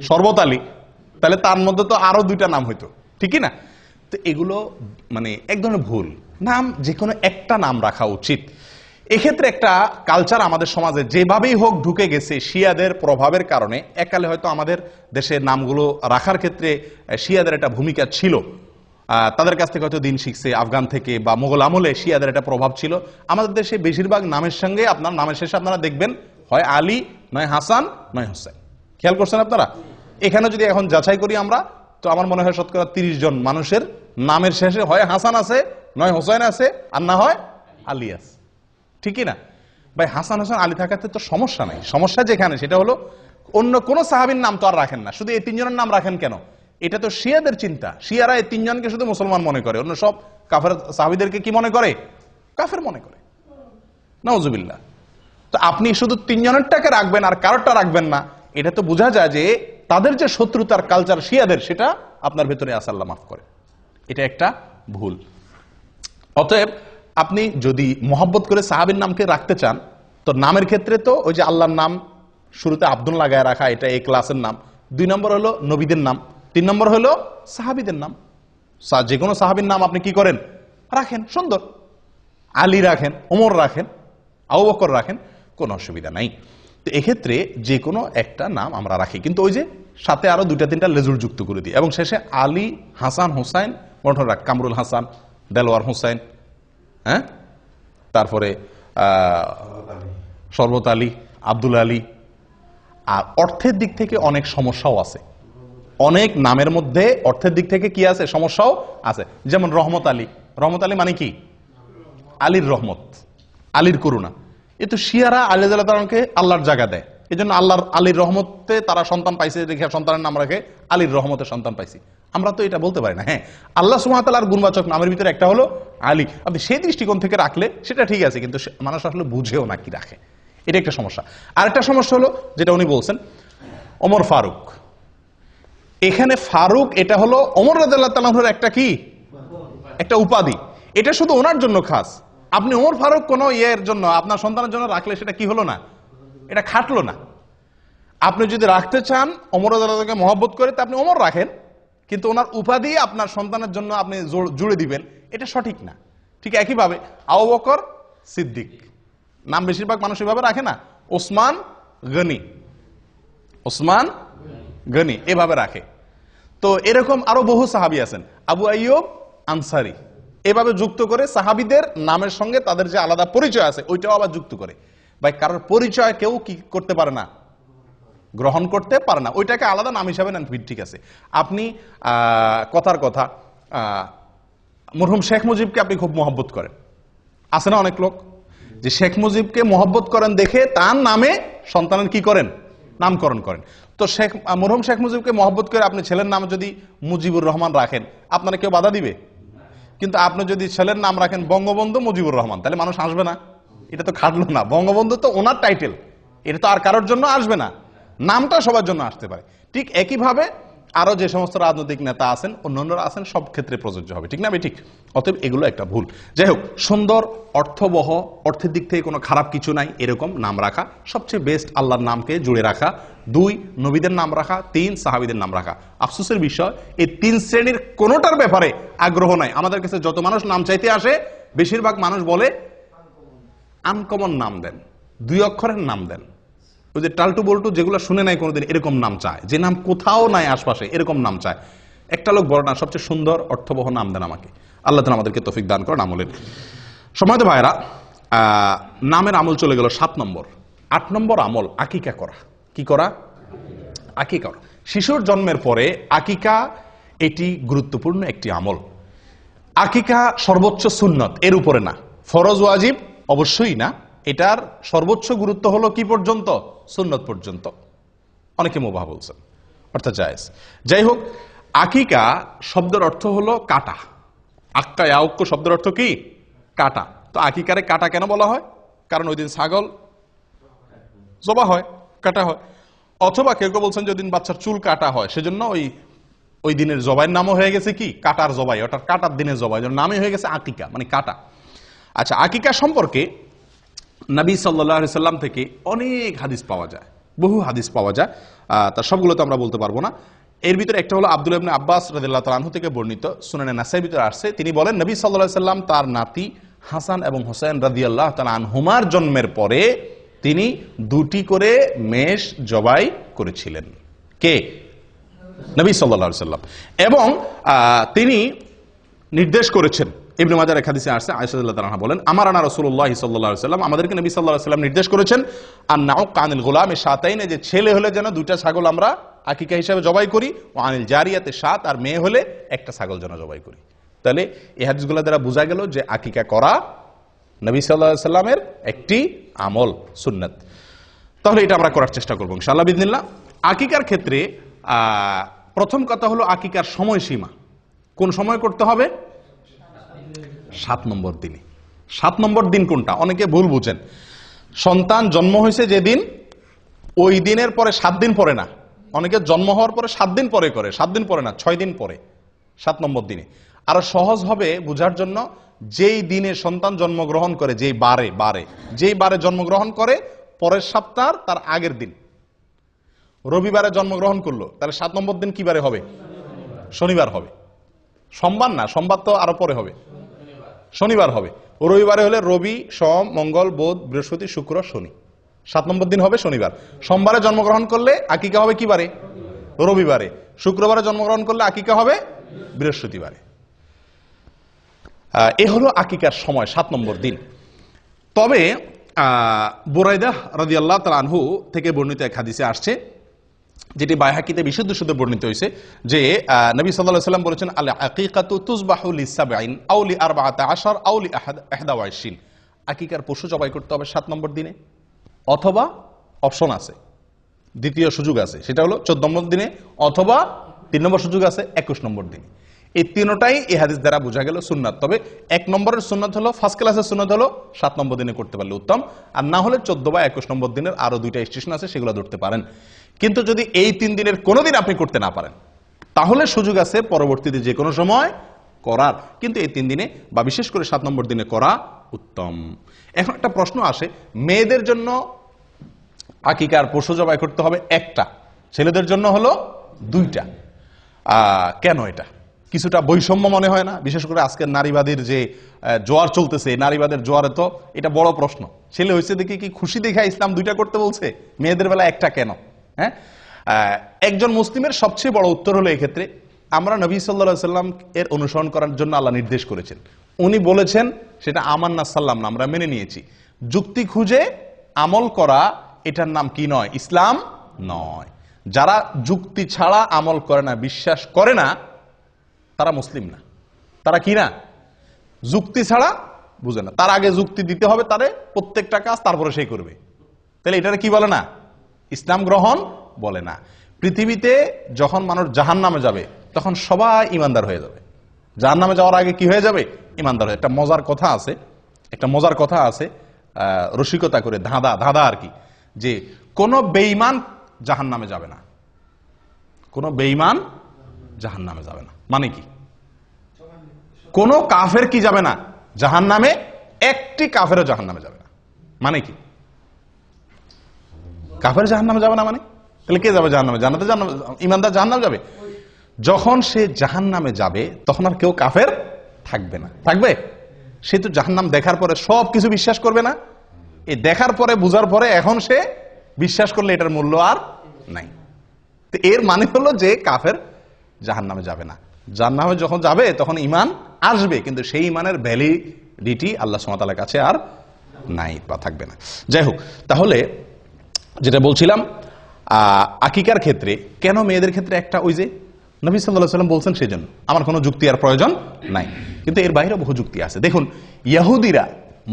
শরবত আলী, তাহলে তার মধ্যে তো আরো 2টা নাম হইতো, ঠিকই না? তো এগুলো মানে এক ধরনের ভুল। নাম যে কোনো একটা নাম রাখা উচিত। এক্ষেত্রে একটা কালচার আমাদের সমাজে যেভাবেই হোক ঢুকে গেছে শিয়াদের প্রভাবের কারণে। এককালে হয়তো আমাদের দেশের নামগুলো রাখার ক্ষেত্রে শিয়াদের একটা ভূমিকা ছিল, তাদের কাছ থেকে হয়তো দিন শিখছে, আফগান থেকে বা মোগল আমলে শিয়াদের একটা প্রভাব ছিল। আমাদের দেশে বেশিরভাগ নামের সঙ্গে আপনার নামের শেষে আপনারা দেখবেন হয় আলী, নয় হাসান, নয় হোসেন। খেয়াল করছেন আপনারা? এখানে যদি এখন যাচাই করি আমরা, তো আমার মনে হয় শতকরা 30 জন মানুষের নামের শেষে হয় হাসান আছে, নয় হোসেন আছে, আর না হয় আলী আছে, ঠিকই না? ভাই হাসান হোসেন আলী থাকাতে তো সমস্যা নাই। সমস্যা যেখানে সেটা হলো অন্য কোন সাহাবীর নাম তো আর রাখেন না, শুধু এই 3 জনের নাম রাখেন কেন? এটা তো শিয়াদের চিন্তা। শিয়ারা এই 3 জনকে শুধু মুসলমান মনে করে, অন্য সব কাফের সাহাবীদেরকে কি মনে করে? কাফের মনে করে। নাউজুবিল্লাহ। তো আপনি শুধু 3 জনেরটাকে রাখবেন আর কারোরটা রাখবেন না, এটা তো বোঝা যায় যে তাদের যে শত্রুতার কালচার শিয়াদের, সেটা আপনার ভেতরে আছে, আল্লাহ মাফ করে। এটা একটা ভুল। অতএব আপনি যদি মহব্বত করে সাহাবীর নামকে রাখতে চান, তো নামের ক্ষেত্রে তো ওই যে আল্লাহর নাম শুরুতে আব্দুল লাগায় রাখা, এটা এই ক্লাসের নাম। 2 নম্বর হলো নবীদের নাম, 3 নম্বর হলো সাহাবীদের নাম। যে কোনো সাহাবীর নাম আপনি কি করেন? রাখেন, সুন্দর। আলী রাখেন, ওমর রাখেন, আবু বকর রাখেন, কোনো অসুবিধা নাই। তো এক্ষেত্রে যে কোনো একটা নাম আমরা রাখি, কিন্তু ওই যে সাথে আরো 2-3টা লেজুর যুক্ত করে দিই, এবং শেষে আলী, হাসান, হোসাইন মনে রাখ, কামরুল হাসান, দেলোয়ার হোসাইন, হ্যাঁ, তারপরে শরবত আলী, আব্দুল আলী। আর অর্থের দিক থেকে অনেক সমস্যাও আছে, অনেক নামের মধ্যে অর্থের দিক থেকে কি আছে, সমস্যাও আছে। যেমন রহমত আলী, রহমত আলী মানে কি? আলীর রহমত, আলীর করুণা। এ তো শিয়ারা আলী রাদিয়াল্লাহু আল্লাহর জায়গা দেয়, এই জন্য আল্লাহর আলীর রহমতে তারা সন্তান পাইছে, দেখে সন্তানের নাম রাখে আলীর রহমতে সন্তান পাইছি। আমরা তো এটা বলতে পারি না। হ্যাঁ, আল্লাহ সুবহানাহু ওয়া তাআলার গুণবাচক নামের ভিতরে একটা হলো আলী। আপনি সেই দৃষ্টিকোণ থেকে রাখলে সেটা ঠিক আছে, কিন্তু মানুষ আসলে বুঝেও না কি রাখে, এটা একটা সমস্যা। আরেকটা সমস্যা হলো যেটা উনি বলছেন, ওমর ফারুক। এখানে ফারুক এটা হলো ওমর রাদিয়াল্লাহু তাআলার একটা কি, একটা উপাধি। এটা শুধু ওনার জন্য খাস। আপনি ওমর ফারুক কোন ইয়ের জন্য আপনার সন্তানের জন্য রাখলে সেটা কি হলো না, এটা খাটলো না। আপনি যদি রাখতে চান ওমর রাদিয়াল্লাহু তাআলাকে মহব্বত করে, তা আপনি ওমর রাখেন, কিন্তু ওনার উপাধি আপনার সন্তানের জন্য আপনি জুড়ে দিবেন, এটা সঠিক না। ঠিক একইভাবে আবু বকর সিদ্দিক নাম বেশিরভাগ মানুষ এভাবে রাখে না, ওসমান গনি, ওসমান গনি এভাবে রাখে। তো এরকম আরো বহু সাহাবী আছেন, আবু আইয়ুব আনসারী, এভাবে যুক্ত করে সাহাবীদের নামের সঙ্গে তাদের যে আলাদা পরিচয় আছে ওইটাও আবার যুক্ত করে। ভাই কারোর পরিচয় কেউ কি করতে পারে না, গ্রহণ করতে পারে না, ওইটাকে আলাদা নাম হিসাবে নেন, ঠিক আছে। আপনি কথার কথা মরহুম শেখ মুজিবকে আপনি খুব মহব্বত করেন, আছে না অনেক লোক যে শেখ মুজিবকে মহব্বত করেন দেখে তার নামে সন্তানের কি করেন, নামকরণ করেন। তো মরহুম শেখ মুজিবকে মহব্বত করে আপনি ছেলের নাম যদি মুজিবুর রহমান রাখেন, আপনারা কেউ বাধা দিবে? কিন্তু আপনি যদি ছেলের নাম রাখেন বঙ্গবন্ধু মুজিবুর রহমান, তাহলে মানুষ আসবে না? এটা তো খাটলো না। বঙ্গবন্ধু তো ওনার টাইটেল, এটা তো আর কারোর জন্য আসবে না, নামটা সবার জন্য আসতে পারে। ঠিক একইভাবে আরো যে সমস্ত রাজনৈতিক নেতা আছেন, অন্যান্যরা আছেন, সব ক্ষেত্রে প্রযোজ্য হবে, ঠিক না? ঠিক। অতএব এগুলো একটা ভুল। যাই হোক, সুন্দর, অর্থবহ, অর্থের দিক থেকে কোনো খারাপ কিছু নাই এরকম নাম রাখা সবচেয়ে বেস্ট। আল্লাহর নামকে জুড়ে রাখা। 2, নবীদের নাম রাখা। 3, সাহাবীদের নাম রাখা। আফসোসের বিষয়, এই 3 শ্রেণীর কোনোটার ব্যাপারে আগ্রহ নাই। আমাদের কাছে যত মানুষ নাম চাইতে আসে, বেশিরভাগ মানুষ বলে আনকমন নাম দেন, 2 অক্ষরের নাম দেন। ওই যে টালটু বল্টু যেগুলো শুনে নাই কোনোদিন, এরকম নাম চায়, যে নাম কোথাও নাই আশপাশে, এরকম নাম চায়। একটা লোক বড় না, সবচেয়ে সুন্দর অর্থবহ নাম দেন আমাকে। আল্লাহ তাআলা আমাদেরকে তৌফিক দান করেন আমলের। সময়ত ভাইরা, নামের আমল চলে গেল 7 নম্বর। 8 নম্বর আমল আকিকা করা। কি করা? আকিকা করা। শিশুর জন্মের পরে আকিকা, এটি গুরুত্বপূর্ণ একটি আমল। আকিকা সর্বোচ্চ সুন্নত, এর উপরে না। ফরজ ওয়াজিব অবশ্যই না। এটার সর্বোচ্চ গুরুত্ব হলো কি পর্যন্ত? সুন্নত পর্যন্ত। অনেকে মুবাহ বলছেন, অর্থাৎ জায়েজ। যাই হোক, আকিকা শব্দের অর্থ হলো কাটা। আক্কা ইয়াউক্ক শব্দের অর্থ কি? কাটা। তো আকিকারে কাটা কেন বলা হয়? কারণ ওই দিন ছাগল জবা হয়, কাটা হয়। অথবা কেউ কেউ বলছেন যে ওই দিন বাচ্চার চুল কাটা হয়, সেজন্য ওই দিনের জবাইয়ের নামও হয়ে গেছে কি? কাটার জবাই, অর্থাৎ কাটার দিনের জবাই, নামই হয়ে গেছে আকিকা, মানে কাটা। আচ্ছা, আকিকা সম্পর্কে নবী সাল্লাল্লাহু আলাইহি সাল্লাম থেকে অনেক হাদিস পাওয়া যায়, বহু হাদিস পাওয়া যায়। তার সবগুলো তো আমরা বলতে পারবো না। এর ভিতরে একটা হলো আব্দুল্লাহ ইবনে আব্বাস রাদিয়াল্লাহু তাআলা আনহু থেকে বর্ণিত, সুনানে নাসাঈর ভিতরে আসছে। তিনি বলেন, নবী সাল্লাল্লাহু আলাইহি সাল্লাম তার নাতি হাসান এবং হোসেন রাদিয়াল্লাহু তাআলা আনহুমার জন্মের পরে তিনি 2টি করে মেষ জবাই করেছিলেন। কে? নবী সাল্লাল্লাহু আলাইহি সাল্লাম। এবং তিনি নির্দেশ করেছেন, ইবনে মাজাহ এর হাদিসে আসছে, আয়েশা রাদিয়াল্লাহু তাআলা বলেন, আমারানা রাসূলুল্লাহ সাল্লাল্লাহু আলাইহি সাল্লাম, আমাদেরকে নবী সাল্লাল্লাহু আলাইহি সাল্লাম নির্দেশ করেছেন, আন-নাউক আনিল গুলামি শাতাইন, যে ছেলে হলে যেন 2টা ছাগল আমরা আকিকা হিসেবে জবাই করি, ও আনিল জারিয়াতে শাত, আর মেয়ে হলে একটা ছাগল যেন জবাই করি। তাহলে এই হাদিসগুলো দ্বারা বোঝা গেল যে আকিকা করা নবী সাল্লাল্লাহু আলাইহি সাল্লামের একটি আমল, সুন্নাত। তাহলে এটা আমরা করার চেষ্টা করব ইনশাআল্লাহ বিইذনিল্লাহ। আকিকার ক্ষেত্রে প্রথম কথা হলো আকিকার সময়সীমা। কোন সময় করতে হবে? 7 নম্বর দিনে। 7 নম্বর দিন কোনটা? অনেকে ভুল বুঝেন। সন্তান জন্ম হয়েছে যেদিন, ওই দিনের পরে 7 দিন পরে না। অনেকে জন্ম হওয়ার পরে 7 দিন পরে করে, 7 দিন পরে না, 6 দিন পরে, 7 নম্বর দিনে। আরো সহজ হবে বোঝার জন্য, যেই দিনে সন্তান জন্মগ্রহণ করে, যেই বারে জন্মগ্রহণ করে, পরের সপ্তাহ তার আগের দিন। রবিবারে জন্মগ্রহণ করলো, তাহলে 7 নম্বর দিন কি বারে হবে? শনিবার হবে। সোমবার না, সোমবার তো আরো পরে হবে, শনিবার হবে। রবিবারে হলে রবি, সোম, মঙ্গল, বুধ, বৃহস্পতি, শুক্র, শনি। 7 নম্বর দিন হবে শনিবার। সোমবারে জন্মগ্রহণ করলে আকিকা হবে কি বারে? রবিবারে। শুক্রবারে জন্মগ্রহণ করলে আকিকা হবে বৃহস্পতিবারে। এ হলো আকিকার সময়, 7 নম্বর দিন। তবে বুরাইদা রাদিয়াল্লাহু তাআলা আনহু থেকে বর্ণিত এক হাদিসে আসছে, যেটি বাইহাকিতে বিশুদ্ধ শুদ্ধ বর্ণিত হয়েছে, যে নবী সাল্লাল্লাহু আলাইহি সাল্লাম বলেছেন, আল আকিকাতু তুযবাহু লিসাবঈন আও লি14 আও লি21। আকিকার পশু জবাই করতে হবে 7 নম্বর দিনে, অথবা অপশন আছে, দ্বিতীয় সুযোগ আছে, সেটা হলো 14 নম্বর দিনে, অথবা 3 নম্বর সুযোগ আছে 21 নম্বর দিনে। এই তিনটাই এই হাদিস দ্বারা বোঝা গেল সুন্নাত। তবে 1 নম্বরের সুন্নাত হলো, ফার্স্ট ক্লাসের সুন্নাত হলো 7 নম্বর দিনে করতে পারলে উত্তম, আর না হলে 14 বা 21 নম্বর দিনের আরো 2টা স্টেশন আছে, সেগুলো ধরতে পারেন। কিন্তু যদি এই 3 দিনের কোনোদিন আপনি করতে না পারেন, তাহলে সুযোগ আছে পরবর্তীতে যে কোনো সময় করার, কিন্তু এই 3 দিনে বা বিশেষ করে 7 নম্বর দিনে করা উত্তম। এখন একটা প্রশ্ন আসে, মেয়েদের জন্য আকিকার পশু জবাই করতে হবে 1টা, ছেলেদের জন্য হলো 2টা। কেন? এটা কিছুটা বৈষম্য মনে হয় না? বিশেষ করে আজকের নারীবাদীর যে জোয়ার চলতেছে, নারীবাদের জোয়ারে তো এটা বড় প্রশ্ন। ছেলে হয়েছে দেখে কি খুশি দেখা ইসলাম 2টা করতে বলছে, মেয়েদের বেলা 1টা কেন? হ্যাঁ, একজন মুসলিমের সবচেয়ে বড় উত্তর হলো এক্ষেত্রে, আমরা নবী সাল্লাল্লাহু আলাইহি সাল্লাম এর অনুসরণ করার জন্য আল্লাহ নির্দেশ করেছেন। উনি বলেছেন, সেটা আমান্না সাল্লাম না, আমরা মেনে নিয়েছি। যুক্তি খুঁজে আমল করা, এটার নাম কি নয়? ইসলাম নয়। যারা যুক্তি ছাড়া আমল করে না, বিশ্বাস করে না, তারা মুসলিম না। তারা কি না? যুক্তি ছাড়া বুঝে না। তার আগে যুক্তি দিতে হবে তারে, প্রত্যেকটা কাজ তারপরে সেই করবে। তাহলে এটারে কি বলে না? ইসলাম গ্রহণ বলে না। পৃথিবীতে যখন মানুষ জাহান্নামে যাবে, তখন সবাই ইমানদার হয়ে যাবে। জাহান্নামে যাওয়ার আগে কি হয়ে যাবে? ইমানদার হয়ে। একটা মজার কথা আছে, রসিকতা করে, ধাঁধা আর কি, যে কোন বেঈমান জাহান্নামে যাবে না, কোন বেঈমান জাহান্নামে যাবে না। মানে কি? কোন কাফের কি যাবে না জাহান্নামে? একটি কাফেরও জাহান্নামে যাবে না। মানে কি? কাফের জাহান্নামে যাবে না মানে? তাহলে কে যাবে জাহান্নামে? জান্নাতে ইমানদার জাহান্নামে যাবে। যখন সে জাহান্নামে যাবে তখন আর কেউ কাফের থাকবে না। থাকবে? সে তো জাহান্নাম দেখার পরে সবকিছু বিশ্বাস করবে না? এই দেখার পরে বুঝার পরে এখন সে বিশ্বাস করলে এটার মূল্য আর নাই। তো এর মানে হলো যে কাফের জাহান্নামে যাবে না। জাহান্নামে যখন যাবে তখন ঈমান আসবে, কিন্তু সেই ঈমানের ভ্যালিডিটি আল্লাহ সুবহানাহু ওয়া তাআলার কাছে আর নাই বা থাকবে না। যাই হোক, তাহলে যেটা বলছিলাম আকিকার ক্ষেত্রে কেন মেয়েদের ক্ষেত্রে একটা, ওই যে নবী সাল্লাল্লাহু আলাইহি ওয়াসাল্লাম বলছেন সেজন্য, আমার কোনো যুক্তি আর প্রয়োজন নাই। কিন্তু এর বাইরে বহু যুক্তি আছে। দেখুন, ইহুদিরা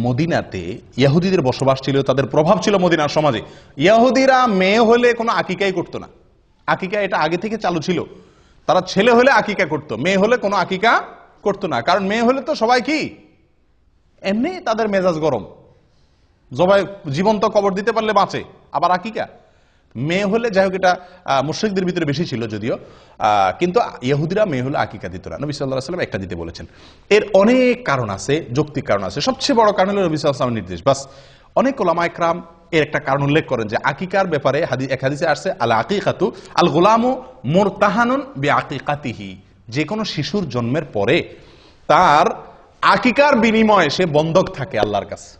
মদিনাতে, ইহুদিদের বসবাস ছিল, তাদের প্রভাব ছিল মদিনার সমাজে। ইহুদিরা মেয়ে হলে কোনো আকিকাই করতো না। আকিকা এটা আগে থেকে চালু ছিল। তারা ছেলে হলে আকিকা করতো, মেয়ে হলে কোনো আকিকা করতো না। কারণ মেয়ে হলে তো সবাই কি এমনি তাদের মেজাজ গরম, জবাই জীবন্ত কবর দিতে পারলে বাঁচে, আবার আকিকা মেয়ে হলে, যাই হোক এটা মুশরিকদের ভিতরে বেশি ছিল যদিও, কিন্তু ইহুদিরা মেয়ে হলে আকিকা দিত না। নবী সাল্লাল্লাহু আলাইহি ওয়াসাল্লাম একটা দিতে বলেছেন। এর অনেক কারণ আছে, যৌক্তিক কারণ আছে। সবচেয়ে বড় কারণ হলো নবী সাল্লাল্লাহু আলাইহি ওয়াসাল্লামের নির্দেশ। বাস, অনেক উলামা ইকরাম এর একটা কারণ উল্লেখ করেন যে আকিকার ব্যাপারে এক হাদিসে আসছে, আল আকিকাতু আল গুলামু মুরতাহানুন বিআকিকাতিহি, যে কোনো শিশুর জন্মের পরে তার আকিকার বিনিময়ে সে বন্ধক থাকে আল্লাহর কাছে।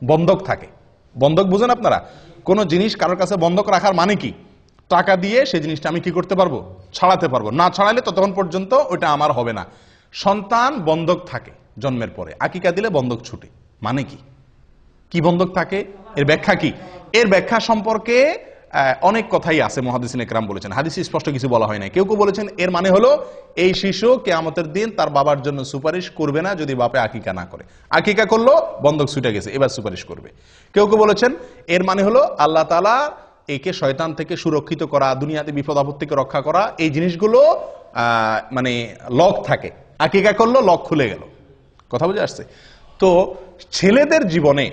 বন্ধক থাকে। বন্ধক বুঝেন আপনারা? কোন জিনিস কারোর কাছে বন্ধক রাখার মানে কি? টাকা দিয়ে সেই জিনিসটা আমি কি করতে পারবো? ছাড়াতে পারবো। না ছাড়াইলে ততক্ষণ পর্যন্ত ওইটা আমার হবে না। সন্তান বন্ধক থাকে জন্মের পরে, আকিকা দিলে বন্ধক ছুটে। মানে কি? কি বন্ধক থাকে? এর ব্যাখ্যা কি? এর ব্যাখ্যা সম্পর্কে অনেক কথাই আছে, মুহাদ্দিসিন ইকরাম বলেছেন। হাদিসে স্পষ্ট কিছু বলা হয় না। কেউ কেউ বলেছেন এর মানে হলো এই শিশু কিয়ামতের দিন তার বাবার জন্য সুপারিশ করবে না যদি বাপে আকিকা না করে। আকিকা করলো, বন্ধক ছুটে গেছে, এবার সুপারিশ করবে। কেউ কেউ বলেছেন এর মানে হলো আল্লাহ তাআলা একে শয়তান থেকে সুরক্ষিত করা, দুনিয়াতে বিপদ আপদ থেকে রক্ষা করা, এই জিনিসগুলো মানে লক থাকে। আকিকা করলো, লক খুলে গেল। কথা বুঝে আসছে? তো ছেলেদের জীবনে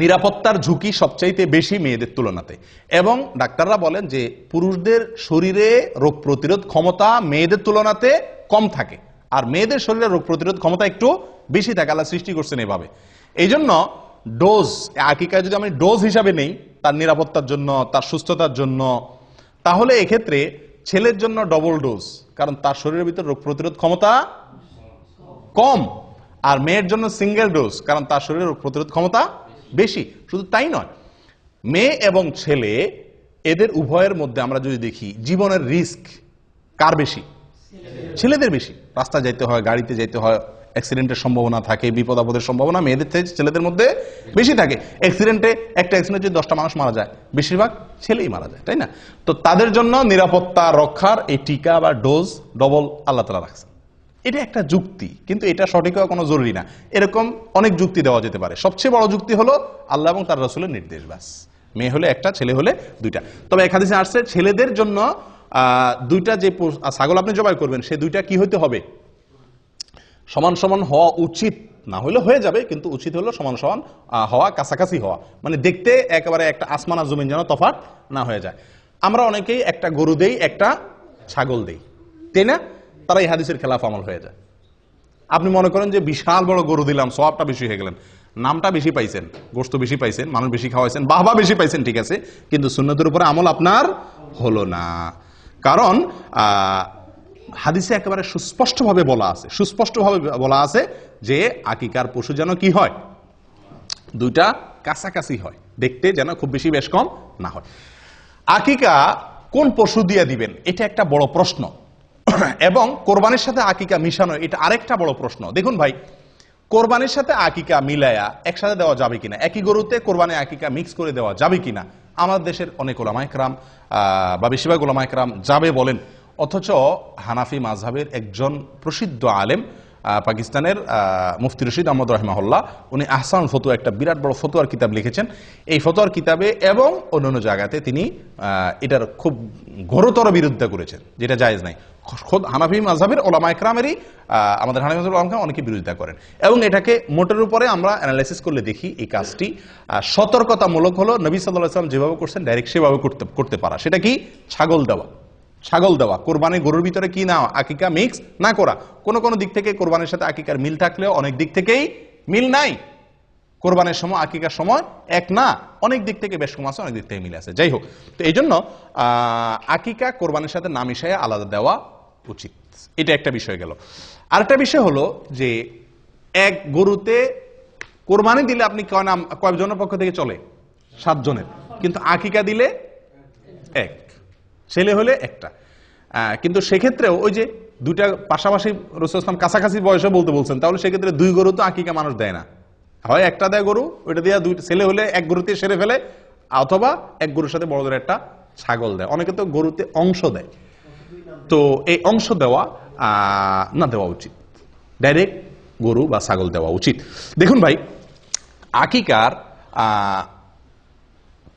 নিরাপত্তার ঝুঁকি সবচাইতে বেশি মেয়েদের তুলনাতে, এবং ডাক্তাররা বলেন যে পুরুষদের শরীরে রোগ প্রতিরোধ ক্ষমতা মেয়েদের তুলনাতে কম থাকে, আর মেয়েদের শরীরে রোগ প্রতিরোধ ক্ষমতা একটু বেশি থাকে। আল্লাহ সৃষ্টি করছেন এভাবে। এই জন্য ডোজ, আকিকায় যদি আমি ডোজ হিসাবে নেই তার নিরাপত্তার জন্য, তার সুস্থতার জন্য, তাহলে এক্ষেত্রে ছেলের জন্য ডবল ডোজ, কারণ তার শরীরের ভিতর রোগ প্রতিরোধ ক্ষমতা কম। আর মেয়ের জন্য সিঙ্গেল ডোজ, কারণ তার শরীরে রোগ প্রতিরোধ ক্ষমতা বেশি। শুধু তাই নয়, মেয়ে এবং ছেলে এদের উভয়ের মধ্যে আমরা যদি দেখি জীবনের রিস্ক কার বেশি? ছেলেদের বেশি। রাস্তায় যাইতে হয়, গাড়িতে যাইতে হয়, অ্যাক্সিডেন্টের সম্ভাবনা থাকে, বিপদ আপদের সম্ভাবনা মেয়েদের থেকে ছেলেদের মধ্যে বেশি থাকে। অ্যাক্সিডেন্টে, একটা অ্যাক্সিডেন্টে যদি 10টা মানুষ মারা যায়, বেশিরভাগ ছেলেই মারা যায়, তাই না? তো তাদের জন্য নিরাপত্তা রক্ষার এই টিকা বা ডোজ ডবল আল্লাহ তাআলা রাখছেন। এটা একটা যুক্তি, কিন্তু এটা সঠিক হওয়া কোনো জরুরি না। এরকম অনেক যুক্তি দেওয়া যেতে পারে। সবচেয়ে বড় যুক্তি হলো আল্লাহ এবং তার রাসূলের নির্দেশ। বাস, মেয়ে হলে একটা, ছেলে হলে দুইটা। তবে এক হাদিসে আসছে ছেলেদের জন্য দুইটা যে ছাগল আপনি জবাই করবেন, সে দুইটা কি হইতে হবে? সমান সমান হওয়া উচিত। না হইলে হয়ে যাবে, কিন্তু উচিত হলো সমান সমান হওয়া, কাছাকাছি হওয়া। মানে দেখতে একেবারে একটা আসমান আর জমিন যেন তফাৎ না হয়ে যায়। আমরা অনেকেই একটা গরু দেই, একটা ছাগল দেই, তাই না? তারা এই হাদিসের খেলাফ আমল হয়ে যায়। আপনি মনে করেন যে বিশাল বড় গরু দিলাম, সওয়াবটা বেশি হয়ে গেলেন, নামটা বেশি পাইছেন, গোশত বেশি পাইছেন, মানুষ বেশি খাওয়াইছেন, বাহবা বেশি পাইছেন, ঠিক আছে, কিন্তু সুন্নতের উপরে আমল আপনার হলো না। কারণ হাদিসে একেবারে সুস্পষ্টভাবে বলা আছে যে আকিকার পশু যেন কি হয়? দুইটা কাছাকাছি হয়, দেখতে যেন খুব বেশি বেশ কম না হয়। আকিকা কোন পশু দিয়ে দিবেন, এটা একটা বড় প্রশ্ন। এবং কোরবানির সাথে আকিকা মিশানো, এটা আরেকটা বড় প্রশ্ন। দেখুন ভাই, কোরবানির সাথে আকিকা মিলায়া একসাথে দেওয়া যাবে কিনা, একই গরুতে কোরবানি আকিকা মিক্স করে দেওয়া যাবে কিনা, আমাদের দেশের অনেক ওলামা ইকরাম বা বেশিরভাগ ওলামা ইকরাম যাবে বলেন। অথচ হানাফি মাযহাবের একজন প্রসিদ্ধ আলেম, পাকিস্তানের মুফতি রশিদ আহমদ রাহিমাহুল্লাহ, উনি আহসান ফতোয়া, একটা বিরাট বড় ফতোয়ার কিতাব লিখেছেন। এই ফতোয়ার কিতাবে এবং অন্যান্য জায়গাতে তিনি এটার খুব ঘোরতর বিরোধিতা করেছেন, যেটা জায়েজ নাই। খোদ হানাফি মাযহাবের ওলামা ইকরামেরই, আমাদের হানাফি মাযহাবের ওলামা ইকরাম অনেকে বিরোধিতা করেন, এবং এটাকে মোটের উপরে আমরা অ্যানালাইসিস করলে দেখি এই কাজটি সতর্কতামূলক হলো। নবী সাল্লাল্লাহু আলাইহি ওয়াসাল্লাম যেভাবে করছেন ডাইরেক্ট সেভাবে করতে পারা। সেটা কি? ছাগল দেওয়া। ছাগল দেওয়া, কোরবানি গরুর ভিতরে কি না আকিকা মিক্স না করা। কোন কোন দিক থেকে কোরবানির সাথে আকিকার মিল থাকলেও অনেক দিক থেকেই মিল নাই। কোরবানির সময় আকিকার সময় এক না, অনেক দিক থেকে বেশ কম আছে, অনেক দিক থেকে মিল আছে। যাই হোক, তো এই জন্য আকিকা কোরবানির সাথে না মিশাইয়া আলাদা দেওয়া উচিত। এটা একটা বিষয় গেল। আরেকটা বিষয় হলো যে এক গরুতে কোরবানি দিলে আপনি কয়জনের পক্ষ থেকে চলে? 7 জনের, কিন্তু আকিকা দিলে এক, ছেলে হলে একটা। কিন্তু সেক্ষেত্রেও ওই যে দুইটা পাশাপাশি রাসূল সাল্লাল্লাহু কাছাকাছি বয়সে বলতে বলছেন, তাহলে সেক্ষেত্রে 2 গরু তো আকিকা মানুষ দেয় না, হয় একটা দেয় গরু, ওইটা দিয়ে 2 ছেলে হলে এক গরুতে সেরে ফেলে, অথবা এক গরুর সাথে বড় ধরে একটা ছাগল দেয়। অনেকে তো গরুতে অংশ দেয়, তো এই অংশ দেওয়া না দেওয়া উচিত, ডাইরেক্ট গরু বা ছাগল দেওয়া উচিত। দেখুন ভাই, আকিকার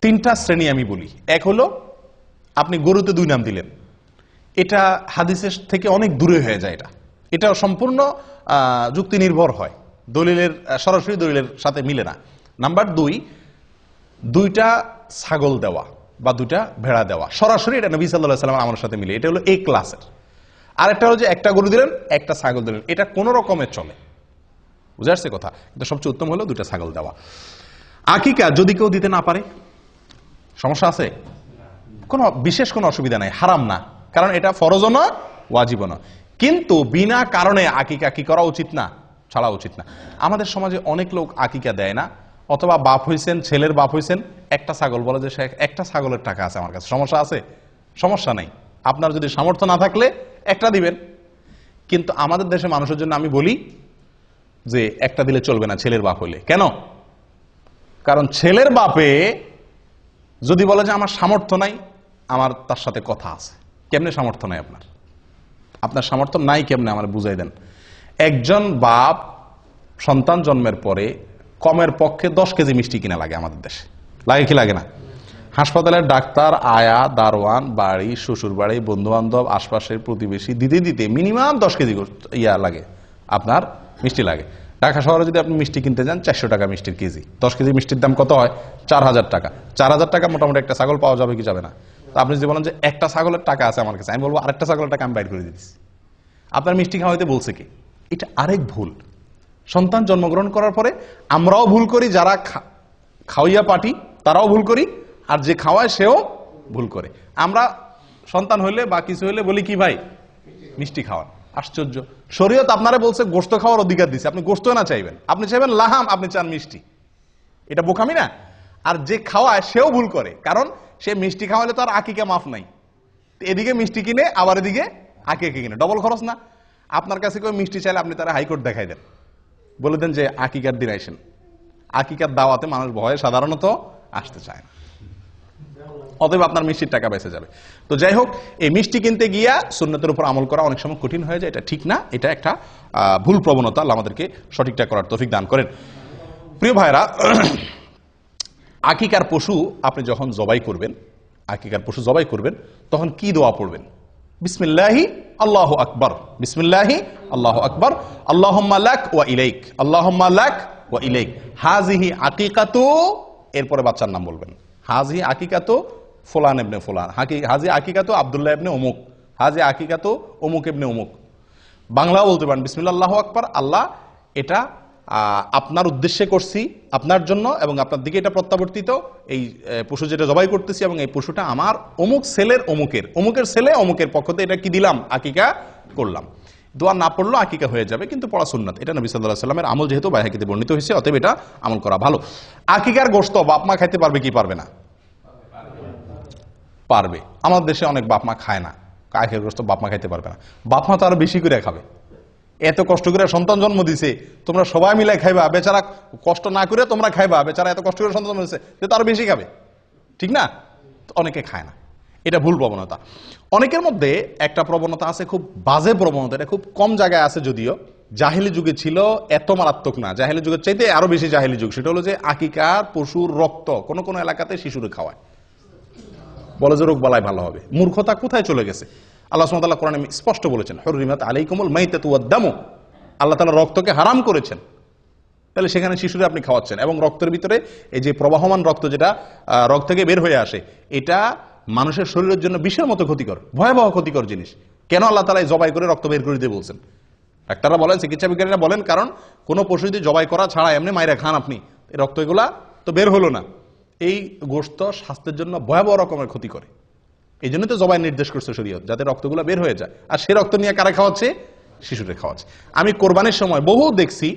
3টা শ্রেণী আমি বলি। এক হলো আপনি গরুতে 2 নাম দিলেন, এটা হাদিসের থেকে অনেক দূরে হয়ে যায়। এটা সম্পূর্ণ যুক্তি নির্ভর হয়, দলিলের সরাসরি দলিলের সাথে মিলে না। নাম্বার 2, 2টা ছাগল দেওয়া বা 2টা ভেড়া দেওয়া সরাসরি, এটা নবী সাল্লাল্লাহু আলাইহি ওয়াসাল্লাম আমার সাথে মিলে, এটা হলো এই ক্লাসের। আর একটা হলো যে একটা গরু দিলেন, একটা ছাগল দিলেন, এটা কোন রকমের চলে, বুঝে আসছে কথা? কিন্তু সবচেয়ে উত্তম হলো 2টা ছাগল দেওয়া। আকিকা যদি কেউ দিতে না পারে, সমস্যা আছে? কোনো বিশেষ কোনো অসুবিধা নাই, হারাম না, কারণ এটা ফরজও না ওয়াজিবও না। কিন্তু বিনা কারণে আকিকা কি করা উচিত না? ছাড়া উচিত না। আমাদের সমাজে অনেক লোক আকিকা দেয় না, অথবা বাপ হইছেন, ছেলের বাপ হইছেন, একটা ছাগল বলে যে একটা ছাগলের টাকা আছে আমার কাছে, সমস্যা আছে? সমস্যা নাই, আপনার যদি সামর্থ্য না থাকলে একটা দিবেন। কিন্তু আমাদের দেশে মানুষের জন্য আমি বলি যে একটা দিলে চলবে না ছেলের বাপ হইলে। কেন? কারণ ছেলের বাপে যদি বলে যে আমার সামর্থ্য নাই, আমার তার সাথে কথা আছে। কেমনে সামর্থ্য নাই আপনার? আপনার সামর্থ্য নাই কেমনে আমার বুঝাই দেন। একজন বাপ সন্তান জন্মের পরে কমের পক্ষে 10 কেজি মিষ্টি কিনা লাগে আমাদের দেশে, লাগে কি লাগে না? হাসপাতালের ডাক্তার, আয়া, দারোয়ান, বাড়ি, শ্বশুর বাড়ি, বন্ধু বান্ধব, আশপাশের প্রতিবেশী দিতে দিতে মিনিমাম 10 কেজি লাগে, আপনার মিষ্টি লাগে। ঢাকা শহরে যদি আপনি মিষ্টি কিনতে যান 400 টাকা মিষ্টির কেজি। 10 কেজি মিষ্টির দাম কত হয়? 4000 টাকা। 4000 টাকা মোটামুটি একটা ছাগল পাওয়া যাবে কি যাবে না? তো আপনি যদি বলেন যে একটা ছাগলের টাকা আছে আমার কাছে, আমি বলবো আরেকটা ছাগলের টাকা আমি বাইর করে দিচ্ছি। আপনার মিষ্টি খাওয়াইতে বলছে কি? এটা আরেক ভুল। সন্তান জন্মগ্রহণ করার পরে আমরাও ভুল করি, যারা খাওয়াইয়া পাঠি তারাও ভুল করি, আর যে খাওয়ায় সেও ভুল করে। আমরা সন্তান হইলে বা কিছু হইলে বলি কি ভাই মিষ্টি খাওয়ান। আশ্চর্য, শরীয়ত আপনারা বলছে গোশত খাওয়ার অধিকার দিচ্ছে, আপনি গোশত না চাইবেন, আপনি চাইবেন লাহাম, আপনি চান মিষ্টি। এটা বোকামি না? আর যে খাওয়ায় সেও ভুল করে, কারণ সে মিষ্টি খাওয়ালে তো আর আকিকা মাফ নাই। এদিকে মিষ্টি কিনে আবার এদিকে আকিকা কিনে, ডবল খরচ না? আপনার কাছে কেউ মিষ্টি চাইলে আপনি তারা হাইকোর্ট দেখাই দেন, বলে দেন যে আকিকার দিন আইসেন। আকিকার দাওয়াতে মানুষ ভয়ে সাধারণত আসতে চায় না, অতএব আপনার মিষ্টির টাকা বেঁচে যাবে। তো যাই হোক, এই মিষ্টি কিনতে গিয়া সুন্নতের উপর আমল করা অনেক সময় কঠিন হয়ে যায়, এটা ঠিক না, এটা একটা ভুল প্রবণতা। আল্লাহ আমাদেরকে সঠিকটা করার তৌফিক দান করেন। প্রিয় ভাইরা, আকিকার পশু আপনি যখন জবাই করবেন, আকিকার পশু জবাই করবেন, তখন কি দোয়া পড়বেন? বিসমিল্লাহি আল্লাহু আকবার, বিসমিল্লাহি আল্লাহু আকবার, আল্লাহুম্মা লাক ওয়া ইলাইক, আল্লাহুম্মা লাক ওয়া ইলাইক, হাযিহি আকিকাতু, এরপরে বাচ্চার নাম বলবেন। হাজি আকিকাতো ফুলান ইবনে ফুলান, হাজি আকিকাতো আব্দুল্লাহ ইবনে অমুক, হাজি আকিকাতো অমুক ইবনে অমুক। বাংলাও বলতে পারেন বিসমিল্লাহ আল্লাহু আকবার, আল্লাহ এটা আপনার উদ্দেশ্যে করছি, আপনার জন্য, এবং আপনার দিকে এটা প্রত্যাবর্তিত, এই পশু যেটা জবাই করতেছি, এবং এই পশুটা আমার অমুক ছেলের অমুকের ছেলে অমুকের পক্ষ থেকে এটা কি দিলাম, আকিকা করলাম। দোয়া না পড়লেও আকিকা হয়ে যাবে, কিন্তু পড়া সুন্নাত। এটা নবী সাল্লাল্লাহু আলাইহি ওয়াসাল্লামের আমল, যেহেতু বাইহাকিতে বর্ণিত হয়েছে, অতএব এটা আমল করা ভালো। আকিকার গোশত বাপ মা খাইতে পারবে কি পারবে না? পারবে। আমাদের দেশে অনেক বাপ মা খায় না, আকিকার গোশত বাপ মা খাইতে পারবে না। বাপ মা তো আরো বেশি করে খাবে, এত কষ্ট করে সন্তান জন্ম দিছে, তোমরা সবাই মিলে খাইবা, বেচারা কষ্ট না করে তোমরা খাইবা, বেচারা এত কষ্ট করে সন্তান জন্ম দিছে, তো আরো বেশি খাবে, ঠিক না? অনেকে খায় না, এটা ভুল প্রবণতা। অনেকের মধ্যে একটা প্রবণতা আছে, খুব বাজে প্রবণতা, এটা খুব কম জায়গায় আছে যদিও, জাহেলি যুগে ছিল, এত মারাত্মক না, জাহেলি যুগের চাইতে আরো বেশি জাহেলি যুগ। সেটা হলো যে আকিকার পশুর রক্ত কোন কোন এলাকাতে শিশুরে খাওয়ায়, বলে যে রোগ বালাই ভালো হবে। মূর্খতা কোথায় চলে গেছে? আল্লাহ সুবহানাহু ওয়া তাআলা কোরআনে স্পষ্ট বলেছেন, হুররিমাত আলাইকুমুল মাইতাতু ওয়াদ দামু, আল্লাহ তাআলা রক্তকে হারাম করেছেন। তাহলে সেখানে শিশুরে আপনি খাওয়াচ্ছেন, এবং রক্তের ভিতরে এই যে প্রবাহমান রক্ত, যেটা রক্ত থেকে বের হয়ে আসে, এটা মানুষের শরীরের জন্য বিষের মতো ক্ষতিকর, ভয়াবহ ক্ষতিকর জিনিস। কেন আল্লাহ তাআলা জবাই করে রক্ত বের করে দিয়ে বলছেন? ডাক্তাররা বলেন, চিকিৎসা বিজ্ঞানীরা বলেন, কারণ কোন পশু যদি জবাই করা ছাড়া এমনি মাইরা খান আপনি, এই রক্ত এগুলা তো বের হলো না, এই গোশত স্বাস্থ্যের জন্য ভয়াবহ রকমের ক্ষতি করে। এই জন্য তো জবাই নির্দেশ করছে শরীয়ত, যাতে রক্তগুলো বের হয়ে যায়। আর সে রক্ত নিয়ে কারা খাওয়াচ্ছে? শিশুরে খাওয়াচ্ছে। আমি কোরবানির সময় বহু দেখছি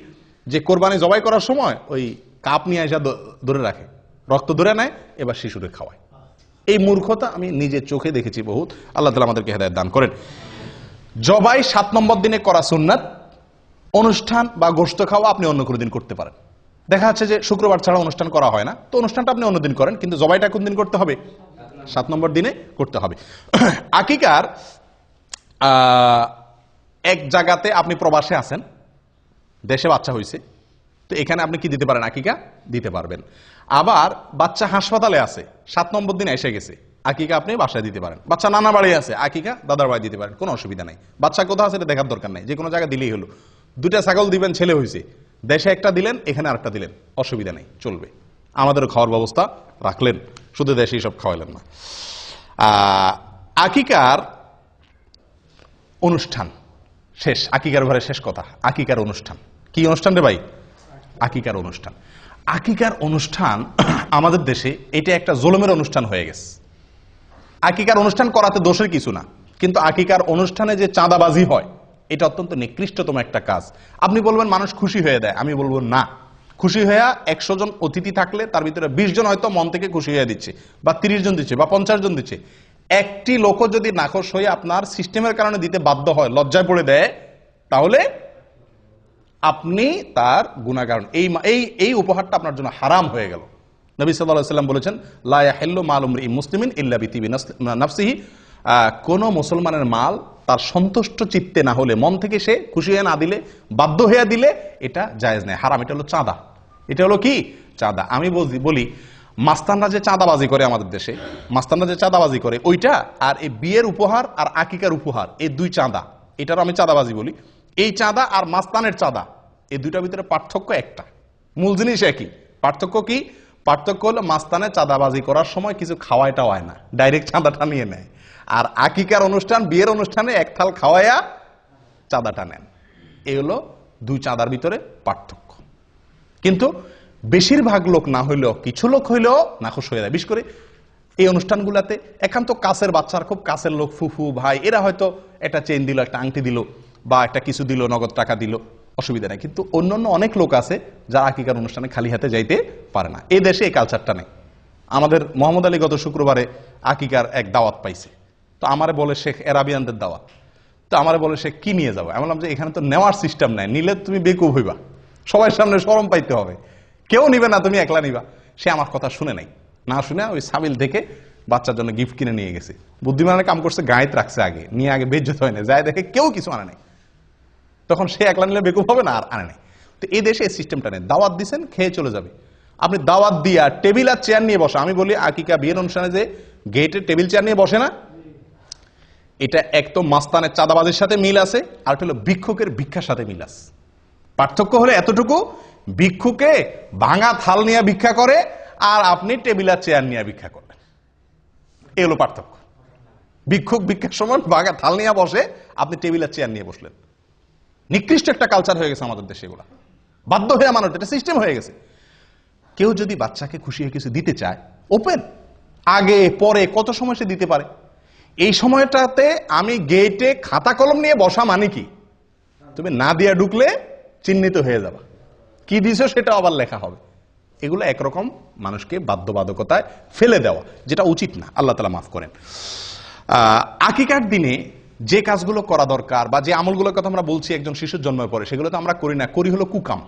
যে কোরবানি জবাই করার সময় ওই কাপ নিয়ে এসে ধরে রাখে, রক্ত ধরে নেয়, এবার শিশুরে খাওয়ায়। এই মূর্খতা আমি নিজের চোখে দেখেছি বহুত। আল্লাহ তাআলা আমাদেরকে হেদায়েত দান করেন। জবাই 7 নম্বর দিনে করা সুন্নাত। অনুষ্ঠান বা গোশত খাওয়া আপনি অন্য কোনো দিন করতে পারেন। দেখা যাচ্ছে যে শুক্রবার ছাড়া অনুষ্ঠান করা হয় না, তো অনুষ্ঠানটা আপনি অন্যদিন করেন, কিন্তু জবাইটা কোন দিন করতে হবে? 7 নম্বর দিনে করতে হবে। আকিকার এক জায়গাতে আপনি প্রবাসে আছেন, দেশে বাচ্চা হয়েছে, তো এখানে আপনি কি দিতে পারেন? আকিকা দিতে পারবেন। আবার বাচ্চা হাসপাতালে আছে, 7 নম্বর দিন এসে গেছে, আকিকা আপনি বাসায় দিতে পারেন। বাচ্চা নানা বাড়ি আছে, আকিকা দাদার বাড়ি দিতে পারেন, কোনো অসুবিধা নাই। বাচ্চা কোথাও আছে এটা দেখার দরকার নাই, যে কোনো জায়গায় দিলেই হলো। 2টা ছাগল দিবেন, ছেলে হয়েছে, দেশে একটা দিলেন, এখানে আরেকটা দিলেন, অসুবিধা নেই, চলবে। আমাদেরও খাওয়ার ব্যবস্থা রাখলেন, শুধু দেশে সব খাওয়াইলেন না। আকিকার অনুষ্ঠান শেষ, আকিকার ঘরে শেষ কথা, আকিকার অনুষ্ঠান। কি অনুষ্ঠান রে ভাই? আকিকার অনুষ্ঠান। আকিকার অনুষ্ঠান আমাদের দেশে এটা একটা জুলুমের অনুষ্ঠান হয়ে গেছে। আকিকার অনুষ্ঠান করাতে দোষের কিছু না, কিন্তু আকিকার অনুষ্ঠানে যে চাঁদাবাজি হয়, এটা অত্যন্ত নিকৃষ্টতম একটা কাজ। আপনি বলবেন মানুষ খুশি হয়ে দেয়, আমি বলবো না। খুশি হয়ে 100 জন অতিথি থাকলে তার ভিতরে 20 জন হয়তো মন থেকে খুশি হয়ে দিচ্ছে, বা 30 জন দিচ্ছে, বা 50 জন দিচ্ছে। একটি লোকও যদি নাখোশ হয়ে আপনার সিস্টেমের কারণে দিতে বাধ্য হয়, লজ্জায় পড়ে দেয়, তাহলে আপনি তার গুনাহগার। এই উপহারটা আপনার জন্য হারাম হয়ে গেল। নবী সাল্লাল্লাহু আলাইহি ওয়াসাল্লাম বলেছেন, লা ইয়াহিল্লু মালু ইমরিইন মুসলিমিন ইল্লা বিতিবি নাফসিহি। কোন মুসলমানের মাল তার সন্তুষ্ট চিত্তে না হলে, মন থেকে সে খুশি হয়ে না দিলে, বাধ্য হয়ে দিলে, এটা জায়েজ নেই, হারাম। এটা হলো চাঁদা। এটা হলো কি? চাঁদা। আমি বলি মাস্তানরা যে চাঁদাবাজি করে আমাদের দেশে, মাস্তানরা যে চাঁদাবাজি করে ওইটা, আর এই বিয়ের উপহার আর আকিকার উপহার, এই 2 চাঁদা, এটারও আমি চাঁদাবাজি বলি। এই চাঁদা আর মাস্তানের চাঁদা, এই দুইটার ভিতরে পার্থক্য একটা, মূল জিনিস একই। পার্থক্য কি? পার্থক্য হলো মাস্তানে চাঁদাবাজি করার সময় কিছু খাওয়াইটা হয় না, ডাইরেক্ট চাঁদাটা নিয়ে নেয়। আর আকিকার অনুষ্ঠান, বিয়ের অনুষ্ঠানে এক থাল খাওয়াইয়া চাঁদাটা নেন। এই হলো 2 চাঁদার ভিতরে পার্থক্য। কিন্তু বেশিরভাগ লোক না হইলেও, কিছু লোক হইলেও নাখোশ হয়ে যায়। বিশেষ করে এই অনুষ্ঠানগুলোতে একান্ত কাছের বাচ্চার, খুব কাছের লোক, ফুফু ভাই, এরা হয়তো একটা চেইন দিল, একটা আংটি দিল, বা একটা কিছু দিল, নগদ টাকা দিল, অসুবিধা নেই। কিন্তু অন্যান্য অনেক লোক আছে যারা আকিকার অনুষ্ঠানে খালি হাতে যাইতে পারে না। এই দেশে এই কালচারটা নেই। আমাদের মোহাম্মদ আলী গত শুক্রবারে আকিকার এক দাওয়াত পাইছে, তো আমারে বলে শেখ এরাবিয়ানদের দাওয়াত, তো আমারে বলে শেখ কি নিয়ে যাবো? আমি বললাম যে এখানে তো নেওয়ার সিস্টেম নাই, নিলে তুমি বেকুব হইবা, সবার সামনে শরম পাইতে হবে, কেউ নিবে না, তুমি একলা নিবা। সে আমার কথা শুনে নাই, না শুনে ওই সাবিল থেকে বাচ্চার জন্য গিফট কিনে নিয়ে গেছে। বুদ্ধিমানের কাম করছে, গায়েত রাখছে আগে, নিয়ে আগে বেজ্জত হয় না, যায় দেখে কেউ কিছু আনে নাই, তখন সে একলা নিলে বেকুব হবে না, আর আনে নাই। তো এই দেশে এই সিস্টেমটা নেই। দাওয়াত দিচ্ছেন, খেয়ে চলে যাবে। আপনি দাওয়াত দিয়া টেবিল আর চেয়ার নিয়ে বসা, আমি বলি আকিকা বিয়ের অনুষ্ঠানে যে গেটে টেবিল চেয়ার নিয়ে বসে না, এটা এক তো মাস্তানের চাঁদাবাজির সাথে মিল আছে, আর হলো ভিক্ষুকের ভিক্ষার সাথে মিল আছে। পার্থক্য হলো এতটুকু, ভিক্ষুকে ভাঙা থাল নিয়ে ভিক্ষা করে, আর আপনি টেবিল আর চেয়ার নিয়ে ভিক্ষা করেন, এই হলো পার্থক্য। ভিক্ষুক ভিক্ষার সময় ভাঙা থাল নিয়ে বসে, আপনি টেবিল আর চেয়ার নিয়ে বসলেন। নিকৃষ্ট একটা কালচার হয়ে গেছে আমাদের দেশে, এগুলা বাধ্য হয়ে মানুষ, এটা সিস্টেম হয়ে গেছে। কেউ যদি বাচ্চাকে খুশি হয়ে কিছু দিতে চায়, ওপেন, আগে পরে কত সময় সে দিতে পারে। এই সময়টাতে আমি গেটে খাতা কলম নিয়ে বসা মানে কি, তুমি না দিয়া ঢুকলে চিহ্নিত হয়ে যাবা, কি দিছো সেটা আবার লেখা হবে। এগুলো একরকম মানুষকে বাধ্যবাধকতায় ফেলে দেওয়া, যেটা উচিত না। আল্লাহ তাআলা মাফ করেন। আকিকার দিনে যে কাজগুলো করা দরকার, বা যে আমলগুলোর কথা আমরা বলছি একজন শিশুর জন্মের পরে, সেগুলো তো আমরা করি না, করি হলো কুকাম।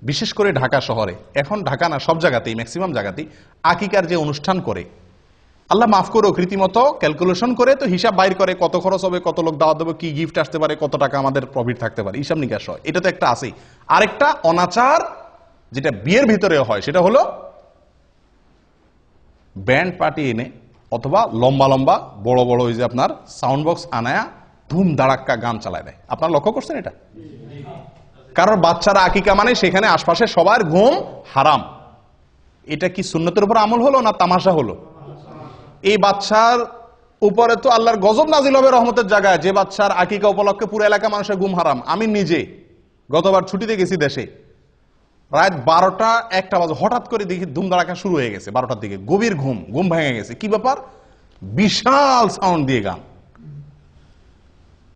বিশেষ করে ঢাকা শহরে, এখন ঢাকা না সব জায়গাতেই, ম্যাক্সিমাম জায়গাতেই আকিকার যে অনুষ্ঠান করে, আল্লাহ মাফ করুক, রীতিমতো ক্যালকুলেশন করে তো হিসাব বাইর করে, কত খরচ হবে, কত লোক দাওয়াত দেবো, কি গিফট আসতে পারে, কত টাকা আমাদের প্রফিট থাকতে পারে, হিসাব নিকাশ হয়। এটা তো একটা আছেই। আরেকটা অনাচার যেটা বিয়ের ভিতরেও হয়, সেটা হলো ব্যান্ড পার্টি এনে, অথবা লম্বা লম্বা বড় বড় ওই যে আপনার সাউন্ড বক্স আনায়া ধুম ধাড়াক্কা গান চালায় দেয়। আপনারা লক্ষ্য করছেন এটা? কারণ বাচ্চারা আকিকা মানে সেখানে আশপাশে সবার ঘুম হারাম। এটা কি সুন্নতের উপর আমল হলো না তামাশা হলো? এই বাচ্চার উপরে তো আল্লাহর গজব নাজিল হবে রহমতের জায়গায়, যে বাচ্চার আকিকা উপলক্ষে পুরো এলাকা মানুষের ঘুম হারাম। আমি নিজে গতবার ছুটিতে গেছি দেশে, রাত 12টা-1টা বাজে হঠাৎ করে দেখি ধুমধাড়াকা শুরু হয়ে গেছে 12টার দিকে, গভীর ঘুম ভেঙে গেছে। কি ব্যাপার? বিশাল সাউন্ড দিয়ে গান।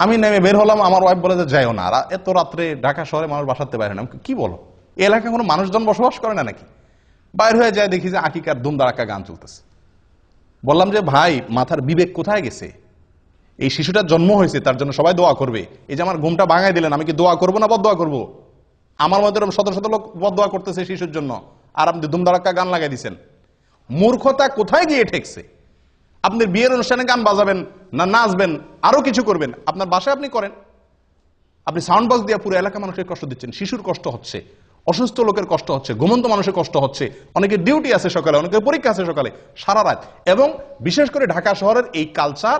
আমি নেমে বের হলাম, আমার ওয়াইফ বলে যে যাইও না, এত রাত্রে ঢাকা শহরে মানুষ বাসাতে বাইরে না। কি বলো, এই এলাকায় কোনো মানুষজন বসবাস করে না নাকি? বাইর হয়ে যায়, দেখি যে আকিকার ধুমধাড়াকা গান চলতেছে। বললাম যে ভাই, মাথার বিবেক কোথায় গেছে? এই শিশুটার জন্ম হয়েছে, তার জন্য সবাই দোয়া করবে। এই যে আমার ঘুমটা ভাঙাই দিলেন, আমি কি দোয়া করবো না বদদোয়া করবো? আমার মধ্যে শত শত লোক বদদোয়া করতেছে শিশুর জন্য, আর আপনি ধুমধাড়াক্কা গান লাগাই দিচ্ছেন। মূর্খতা কোথায় গিয়ে ঠেকছে? আপনি বিয়ের অনুষ্ঠানে গান বাজাবেন না, নাচবেন, আরো কিছু করবেন, আপনার বাসায় আপনি করেন। আপনি সাউন্ড বক্স দিয়ে পুরো এলাকা মানুষের কষ্ট দিচ্ছেন। শিশুর কষ্ট হচ্ছে, অসুস্থ লোকের কষ্ট হচ্ছে, ঘুমন্ত মানুষের কষ্ট হচ্ছে, অনেকের ডিউটি আছে সকালে, অনেকের পরীক্ষা আছে সকালে, সারা রাত। এবং বিশেষ করে ঢাকা শহরের এই কালচার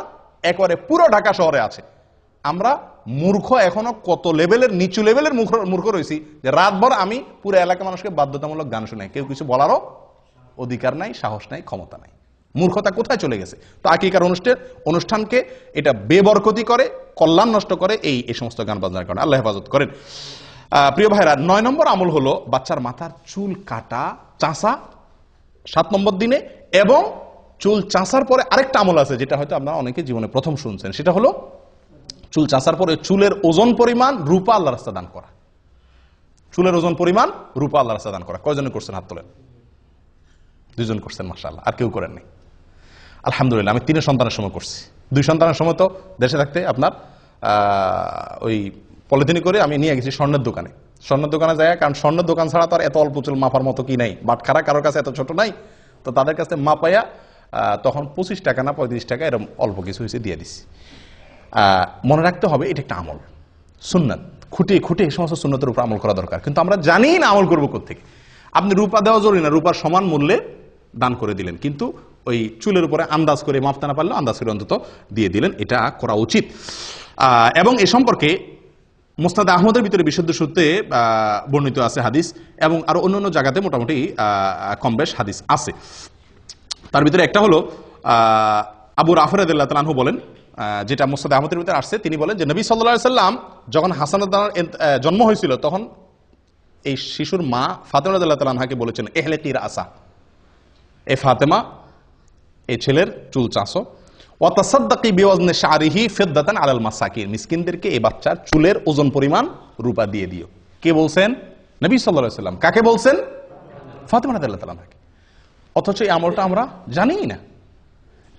একেবারে পুরো ঢাকা শহরে আছে। আমরা মূর্খ, এখনো কত লেভেলের নিচু লেভেলের মূর্খ রয়েছি যে রাতভর আমি পুরো এলাকা মানুষকে বাধ্যতামূলক গান শুনাই, কেউ কিছু বলারও অধিকার নাই, সাহস নাই, ক্ষমতা নাই। মূর্খতা কোথায় চলে গেছে? তো আকিকার অনুষ্ঠানকে এটা বেবরকতি করে, কল্যাণ নষ্ট করে এই সমস্ত গান বাজনার কারণে। আল্লাহ হেফাজত করেন। প্রিয় ভাইরা, 9 নম্বর আমল হলো বাচ্চার মাথার চুল কাটা, চাঁচা 7 নম্বর দিনে। এবং চুল চাঁচার পরে আরেকটা আমল আছে, যেটা হয়তো আপনারা অনেকে জীবনে প্রথম শুনছেন। সেটা হলো চুল চাঁচার পরে চুলের ওজন পরিমাণ রূপা আল্লাহর রাস্তায় দান করা। চুলের ওজন পরিমাণ রূপা আল্লাহর রাস্তায় দান করা। কয়জনে করছেন? হাত তোলেন। 2 জন করছেন, মাশাআল্লাহ। আর কেউ করেন নাই? আলহামদুলিল্লাহ। আমি 3 সন্তানের সময় করছি। 2 সন্তানের সময় তো দেশে থাকতে আপনার ওই পলিথিনে করে আমি নিয়ে গেছি স্বর্ণের দোকানে যায়। কারণ স্বর্ণের দোকান ছাড়া তো আর এত অল্প চুল মাপার মতো কি নাই, বাটখারা কারোর কাছে এত ছোট নাই। তো তাদের কাছে মাপাইয়া তখন 25 টাকা না 35 টাকা এরকম অল্প কিছু হয়েছে দিয়ে দিছি। মনে রাখতে হবে এটা একটা আমল, সুন্নাত। খুঁটে এই সমস্ত সুন্নতের উপর আমল করা দরকার। কিন্তু আমরা জানি না আমল করবো কোত্থেকে। আপনি রূপা দেওয়া জরুরি না, রূপার সমান মূল্যে দান করে দিলেন, কিন্তু ওই চুলের উপরে আন্দাজ করে মাপতে না পারলেও আন্দাজ করে অন্তত দিয়ে দিলেন, এটা করা উচিত। এবং এ সম্পর্কে মুসনাদ আহমদের ভিতরে বিশুদ্ধ সূত্রে বর্ণিত আছে হাদিস, এবং আরো অন্যান্য জায়গাতে মোটামুটি কম বেশ হাদিস আছে। তার ভিতরে একটা হলো আবু রাফি রাদিয়াল্লাহু তাআলা আনহু বলেন, যেটা মুসনাদ আহমদের ভিতরে আসছে, তিনি বলেন যে নবী সাল্লাল্লাহু আলাইহি সাল্লাম যখন হাসান জন্ম হয়েছিল, তখন এই শিশুর মা ফাতেমা রাদিয়াল্লাহু তাআলা আনহাকে বলেছেন, ইহলিকি রাসা, এ ফাতেমা, এই ছেলের চুল চাঁচো, ওয়া তাসাদ্দাকি বিওয়াজনি শারিহি ফিদ্দাতান আলাল মাসাকিন, মিসকিনদেরকে এই বাচ্চার চুলের ওজন পরিমাণ রূপা দিয়ে দিও। কে বলছেন? নবী সাল্লাল্লাহু আলাইহি সাল্লাম। কাকে বলছেন? ফাতেমা রাদিয়াল্লাহু তাআলা আনহাকে। অথচ এই আমলটা আমরা জানিই না।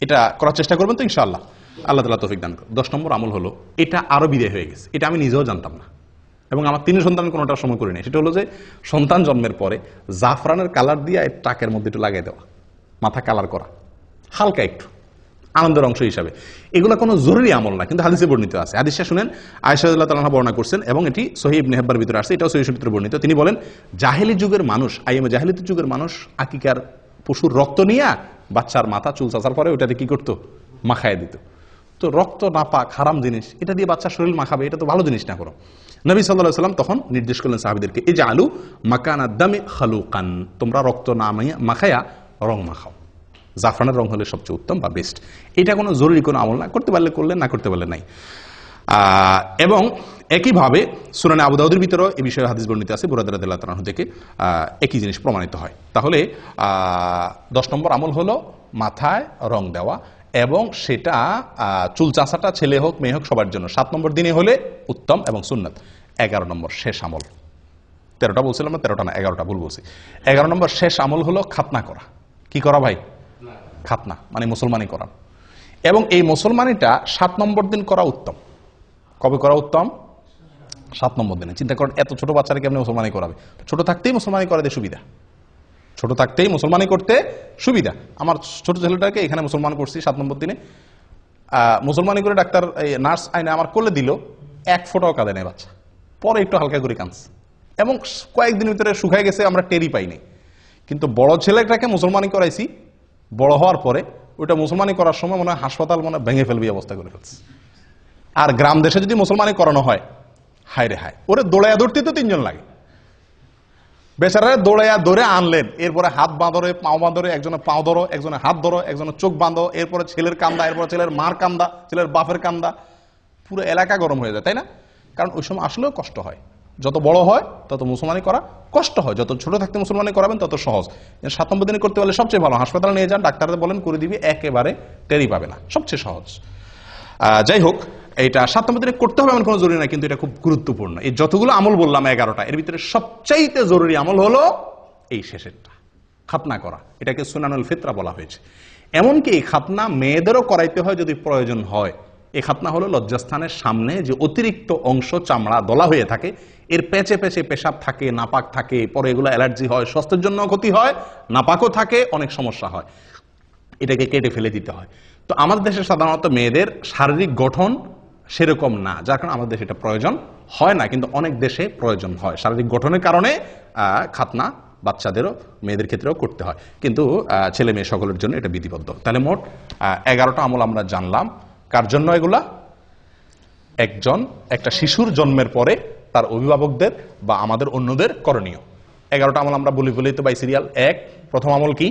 এটা করার চেষ্টা করবেন তো ইনশাআল্লাহ, আল্লাহ তাআলা তৌফিক দান করুন। 10 নম্বর আমল হলো, এটা আরো বিদায় হয়ে গেছে, এটা আমি নিজেও জানতাম না, এবং আমার 3 সন্তান কোনোটার সময় করি নাই। সেটা হলো যে সন্তান জন্মের পরে জাফরানের কালার দিয়ে টাকের মধ্যে একটু লাগাই দেওয়া, মাথা কালার করা, হালকা একটু আনন্দের অংশ হিসাবে। এগুলো কোনো জরুরি আমল না, কিন্তু হাদিসে বর্ণিত আছে। হাদিসটা শুনেন, আয়েশা রাদিয়াল্লাহু তাআলা আনহা বর্ণনা করছেন, এবং এটি সহিহ ইবনে হিব্বানের ভিতরে আছে, এটাও সহিহ সূত্রে বর্ণিত। তিনি বলেন, জাহেলি যুগের মানুষ, জাহেলিয়াতের যুগের মানুষ আকিকার পশুর রক্ত নিয়ে বাচ্চার মাথা চুল চাচার পরে ওটাতে কি করতো? মাখায় দিত। তো রক্ত নাপাক, হারাম জিনিস, এটা দিয়ে বাচ্চার শরীর মাখাবে, এটা তো ভালো জিনিস না। করো নবী সাল্লাল্লাহু আলাইহি ওয়াসাল্লাম তখন নির্দেশ করলেন সাহাবীদেরকে, ইজআলু মাকানা দামি খালুকান, তোমরা রক্ত না মাখায়া রং মাখাও। জাফরানের রং হলে সবচেয়ে উত্তম বা বেস্ট। এটা কোনো জরুরি কোনো আমল না, করতে পারলে করলেন, না করতে পারলে নাই। এবং একইভাবে সুনানে আবু দাউদের ভিতরেও এই বিষয়ে হাদিস বর্ণিত আছে, বুরায়দা রাদিয়াল্লাহু তাআলা আনহু থেকে একই জিনিস প্রমাণিত হয়। তাহলে 10 নম্বর আমল হলো মাথায় রং দেওয়া, এবং সেটা চুল চাঁচাটা ছেলে হোক মেয়ে হোক সবার জন্য 7 নম্বর দিনে হলে উত্তম এবং সুন্নাত। 11 নম্বর শেষ আমল, 13টা বলছিলাম না, 13টা না 11টা ভুল বলছি। 11 নম্বর শেষ আমল হলো খাতনা করা। কি করা ভাই? খাতনা মানে মুসলমানি করা। এবং এই মুসলমানিটা 7 নম্বর দিন করা উত্তম। কবে করা উত্তম? 7 নম্বর দিনে। চিন্তা করেন, এত ছোট বাচ্চারা কেমনে মুসলমানি করাবে? ছোট থাকতেই মুসলমানি করাতে সুবিধা, ছোট থাকতেই মুসলমানি করতে সুবিধা। আমার ছোট ছেলেটাকে এখানে মুসলমান করছি 7 নম্বর দিনে। মুসলমানি করে ডাক্তার নার্স আইনে আমার কোলে দিল, 1 ফোঁটাও কাঁদে নেই বাচ্চা। পরে একটু হালকা করে কাঁদছে, এবং কয়েকদিন ভিতরে শুকায় গেছে, আমরা টেরই পাইনি। কিন্তু বড় ছেলেটাকে মুসলমানি করাইছি, বড় হওয়ার পরে ওইটা মুসলমানি করার সময় মনে হয় হাসপাতাল মনে ভেঙে ফেলবি অবস্থা করে ফেলছে। আর গ্রাম দেশে যদি মুসলমানি করানো হয়, হায় রে হায়, ওরে দৌড়ায় ধরতে তো 3 জন লাগে। বেচারারে দৌড়াইয়া ধরে আনলেন, এরপরে হাত বাঁধরে, পাও বাঁধরে, একজনের পাও ধরো, একজনের হাত ধরো, একজনের চোখ বাঁধো, এরপরে ছেলের কান্দা, এরপরে ছেলের মার কান্দা, ছেলের বাপের কান্দা, পুরো এলাকা গরম হয়ে যায়, তাই না? কারণ ওই সময় আসলেও কষ্ট হয়। যত বড় হয় তত মুসলমানি করা কষ্ট হয়, যত ছোট থাকতে মুসলমানি করাবেন তত সহজ। 7 নম্বর দিনে করতে পারলে সবচেয়ে ভালো। হাসপাতালে নিয়ে যান, ডাক্তারদের বলেন করে দিবি, একেবারে টেরি পাবে না, সবচেয়ে সহজ। যাই হোক, এটা 7 নম্বর দিনে করতে হবে এমন কোনো জরুরি না, কিন্তু এটা খুব গুরুত্বপূর্ণ। এই যতগুলো আমল বললাম 11টা, এর ভিতরে সবচাইতে জরুরি আমল হলো এই শেষেরটা, খাতনা করা। এটাকে সুনানুল ফিতরা বলা হয়েছে। এমনকি এই খাতনা মেয়েদেরও করাইতে হয় যদি প্রয়োজন হয়। এই খাতনা হলো লজ্জাস্থানের সামনে যে অতিরিক্ত অংশ চামড়া দলা হয়ে থাকে, এর পেঁচে পেঁচে পেশাব থাকে, নাপাক থাকে, পরে এগুলো অ্যালার্জি হয়, স্বাস্থ্যের জন্য ক্ষতি হয়, নাপাকও থাকে, অনেক সমস্যা হয়, এটাকে কেটে ফেলে দিতে হয়। তো আমাদের দেশে সাধারণত মেয়েদের শারীরিক গঠন সেরকম না, যার কারণে আমাদের দেশে এটা প্রয়োজন হয় না, কিন্তু অনেক দেশে প্রয়োজন হয়। শারীরিক গঠনের কারণে খাতনা বাচ্চাদেরও, মেয়েদের ক্ষেত্রেও করতে হয়, কিন্তু ছেলে মেয়ে সকলের জন্য এটা বিধিবদ্ধ। তাহলে মোট 11টা আমল আমরা জানলাম। কার জন্য এগুলা? একটা শিশুর জন্মের পরে তার অভিভাবকদের বা আমাদের অন্যদের করণীয় 11টা আমল আমরা বলেই তো বাই সিরিয়াল। 1, প্রথম আমল কি?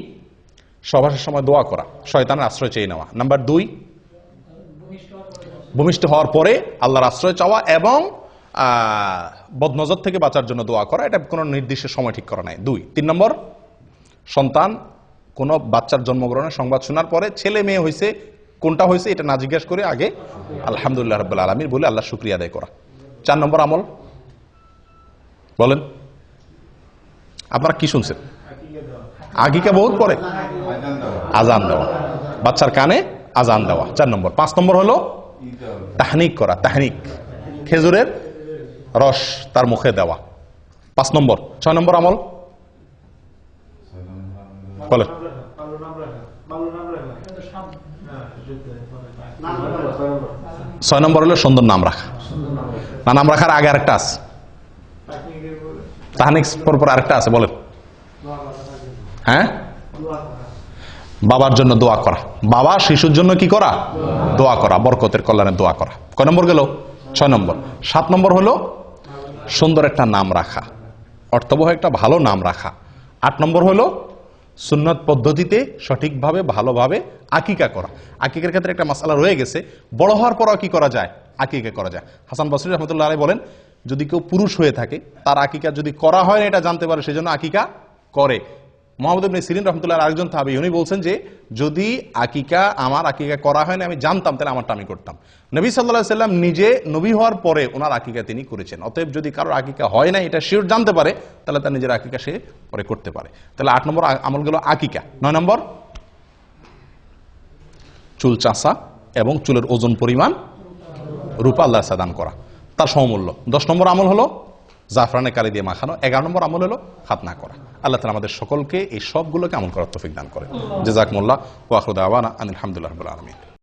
সহবাসের সময় দোয়া করা, শয়তানের আশ্রয় চেয়ে নেওয়া। নাম্বার 2, ভূমিষ্ঠ হওয়ার পরে আল্লাহর আশ্রয় চাওয়া এবং বদনজর থেকে বাঁচার জন্য দোয়া করা। এটা কোনো নির্দিষ্ট সময় ঠিক করা নাই। 2, 3 নম্বর, সন্তান কোনো বাচ্চার জন্মগ্রহণের সংবাদ শোনার পরে ছেলে মেয়ে হয়েছে, কোনটা হয়েছে এটা না জিজ্ঞেস করে আগে আলহামদুলিল্লাহ রাব্বুল আলামিন বলে আল্লাহ শুকরিয়া আদায় করা। 4 নম্বর আমল বলেন, আপনারা কি শুনছেন? আকিকা বহুত পরে আজান দেওয়া, বাচ্চার কানে আজান দেওয়া 4 নম্বর। 5 নম্বর হলো তাহনিক করা, তাহনিক, খেজুরের রস তার মুখে দেওয়া 5 নম্বর। 6 নম্বর আমল বলেন। 6 নম্বর হলো সুন্দর নাম রাখা। না, নাম রাখার আগে আরেকটা আছে, তাহনিক পর আরেকটা আছে, বলেন। হ্যাঁ, বাবার জন্য দোয়া করা, বাবা শিশুর জন্য কি করা? দোয়া করা, বরকতের কল্যাণে দোয়া করা। কয় নম্বর গেল? 6 নম্বর। 7 নম্বর হলো সুন্দর একটা নাম রাখা, অর্থবহ একটা ভালো নাম রাখা। 8 নম্বর হলো সুন্নত পদ্ধতিতে সঠিকভাবে ভালোভাবে আকিকা করা। আকিকার ক্ষেত্রে একটা মাসআলা রয়ে গেছে, বড় হওয়ার পরও কি করা যায়? আকিকা করা যায়। হাসান বসরি রহমতুল্লাহ আলাইহি বলেন, যদি কেউ পুরুষ হয়ে থাকে তার আকিকা যদি করা হয় না এটা জানতে পারে, সেজন্য আকিকা করে। মুহাম্মদ ইবনে সিরিন রহমতুল্লাহ আরেকজন তাহাবী, উনি বলছেন যে যদি আমার আকিকা করা হয় না আমি জানতাম, তাহলে আমারটা আমি করতাম। নবী সাল্লাল্লাহু আলাইহি সাল্লাম নিজে নবী হওয়ার পরে ওনার আকিকা তিনি করেছেন। অতএব যদি কারোর আকিকা হয় না এটা শিওর জানতে পারে, তাহলে তার নিজের আকিকা সে পরে করতে পারে। তাহলে 8 নম্বর আমল গেল আকিকা। 9 নম্বর চুল চাষা এবং চুলের ওজন পরিমাণ রূপা আল্লাহ সাদান করা, তার সমমূল্য। 10 নম্বর আমল হলো জাফরানে কালি দিয়ে মাখানো। 11 নম্বর আমল হলো খাতনা করা। আল্লাহ তাআলা আমাদের সকলকে এই সবগুলোকে আমল করার তৌফিক দান করে। জাযাকুমুল্লাহ ওয়া আখিরু দাওয়ানা আনিল হামদুলিল্লাহি রাব্বিল আলামিন।